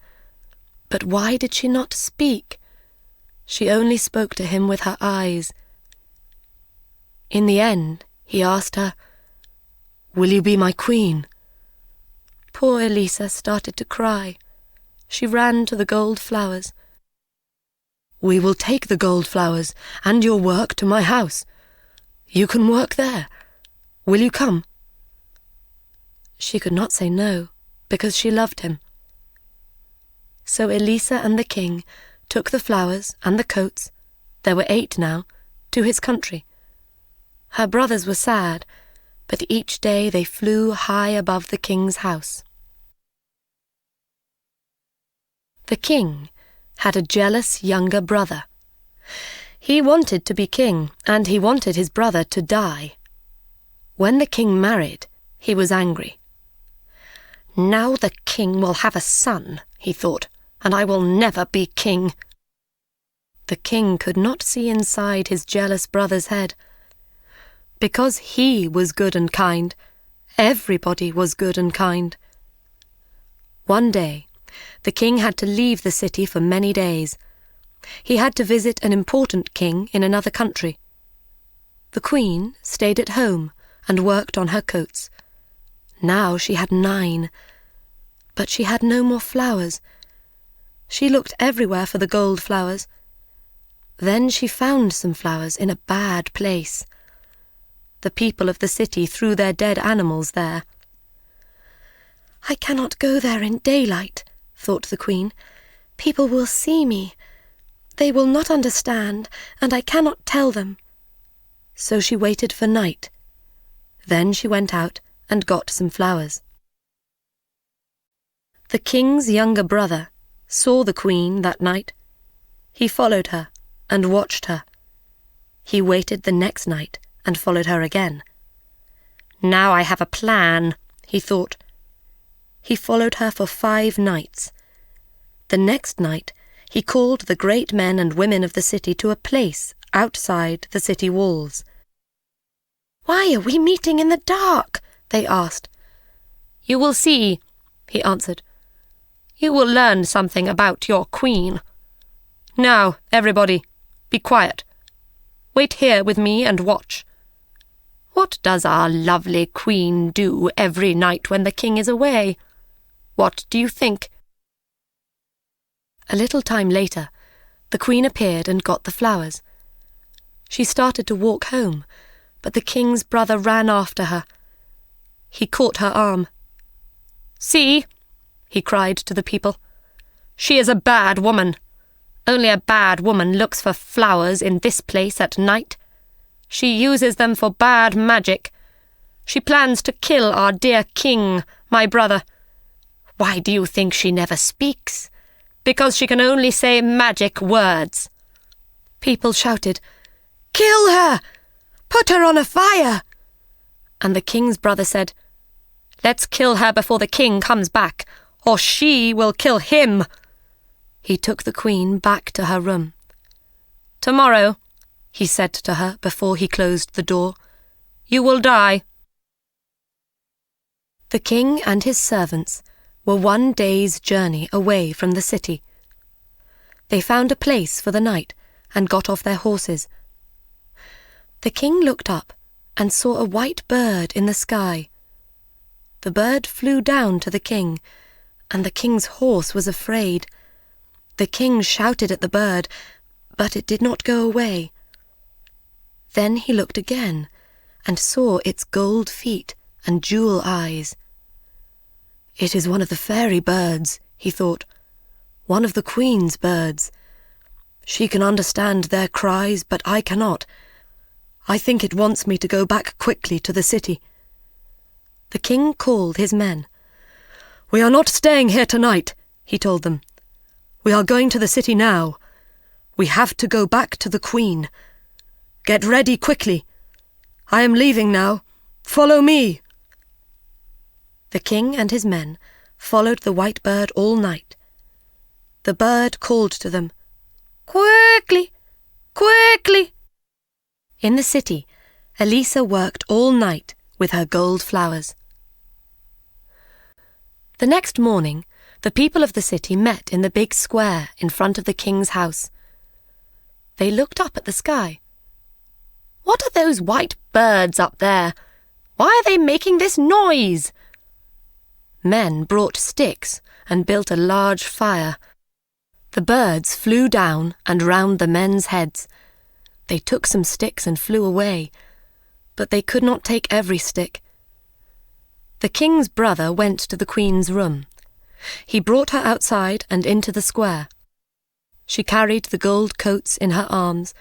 But why did she not speak? She only spoke to him with her eyes. In the end, he asked her, "Will you be my queen?" Poor Elisa started to cry. She ran to the gold flowers. "We will take the gold flowers and your work to my house. You can work there. Will you come?" She could not say no, because she loved him. So Elisa and the king took the flowers and the coats, there were 8 now, to his country. Her brothers were sad, but each day they flew high above the king's house. The king had a jealous younger brother. He wanted to be king, and he wanted his brother to die. When the king married, he was angry. "Now the king will have a son," he thought, "and I will never be king." The king could not see inside his jealous brother's head. Because he was good and kind, everybody was good and kind. One day, the king had to leave the city for many days. He had to visit an important king in another country. The queen stayed at home and worked on her coats. Now she had 9, but she had no more flowers. She looked everywhere for the gold flowers. Then she found some flowers in a bad place. The people of the city threw their dead animals there. "I cannot go there in daylight," thought the queen. "People will see me. They will not understand, and I cannot tell them." So she waited for night. Then she went out and got some flowers. The king's younger brother saw the queen that night. He followed her and watched her. He waited the next night and followed her again. "Now I have a plan," he thought. He followed her for 5 nights. The next night he called the great men and women of the city to a place outside the city walls. "Why are we meeting in the dark?" they asked. "You will see," he answered. "You will learn something about your queen. Now, everybody, be quiet. Wait here with me and watch. What does our lovely queen do every night when the king is away? What do you think?" A little time later, the queen appeared and got the flowers. She started to walk home, but the king's brother ran after her. He caught her arm. "See," he cried to the people. "She is a bad woman. Only a bad woman looks for flowers in this place at night. She uses them for bad magic. She plans to kill our dear king, my brother. Why do you think she never speaks? Because she can only say magic words." People shouted, "Kill her! Put her on a fire!" And the king's brother said, "Let's kill her before the king comes back, or she will kill him." He took the queen back to her room. "Tomorrow," he said to her before he closed the door, "you will die." The king and his servants were 1 day's journey away from the city. They found a place for the night and got off their horses. The king looked up and saw a white bird in the sky. The bird flew down to the king, and the king's horse was afraid. The king shouted at the bird, but it did not go away. Then he looked again, and saw its gold feet and jewel eyes. "It is one of the fairy birds," he thought, "one of the queen's birds. She can understand their cries, but I cannot. I think it wants me to go back quickly to the city." The king called his men. "We are not staying here tonight," he told them. "We are going to the city now. We have to go back to the queen. Get ready quickly. I am leaving now. Follow me." The king and his men followed the white bird all night. The bird called to them, "Quickly, quickly." In the city, Elisa worked all night with her gold flowers. The next morning, the people of the city met in the big square in front of the king's house. They looked up at the sky. "What are those white birds up there? Why are they making this noise?" Men brought sticks and built a large fire. The birds flew down and round the men's heads. They took some sticks and flew away, but they could not take every stick. The king's brother went to the queen's room. He brought her outside and into the square. She carried the gold coats in her arms,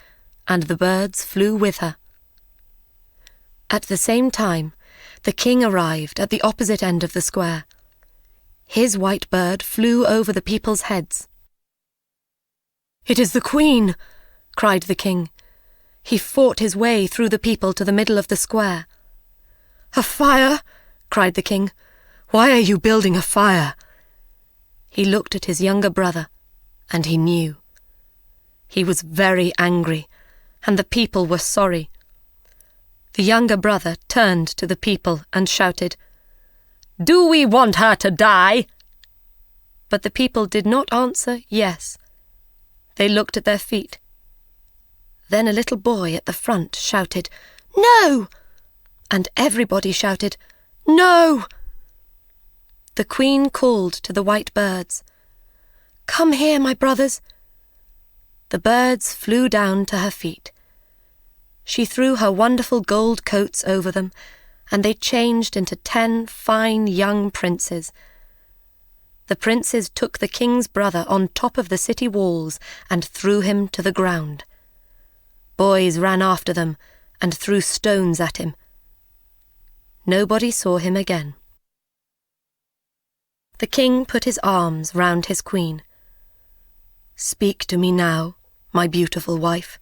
and the birds flew with her. At the same time, the king arrived at the opposite end of the square. His white bird flew over the people's heads. "It is the queen!" cried the king. He fought his way through the people to the middle of the square. "A fire!" cried the king. "Why are you building a fire?" He looked at his younger brother, and he knew. He was very angry, and the people were sorry. The younger brother turned to the people and shouted, "Do we want her to die?" But the people did not answer yes. They looked at their feet. Then a little boy at the front shouted, "No!" And everybody shouted, "No!" The queen called to the white birds, "Come here, my brothers." The birds flew down to her feet. She threw her wonderful gold coats over them, and they changed into 10 fine young princes. The princes took the king's brother on top of the city walls and threw him to the ground. Boys ran after them and threw stones at him. Nobody saw him again. The king put his arms round his queen. "Speak to me now, my beautiful wife.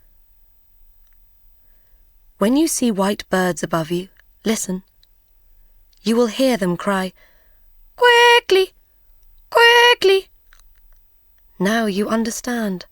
When you see white birds above you, listen. You will hear them cry, 'Quickly, quickly.' Now you understand.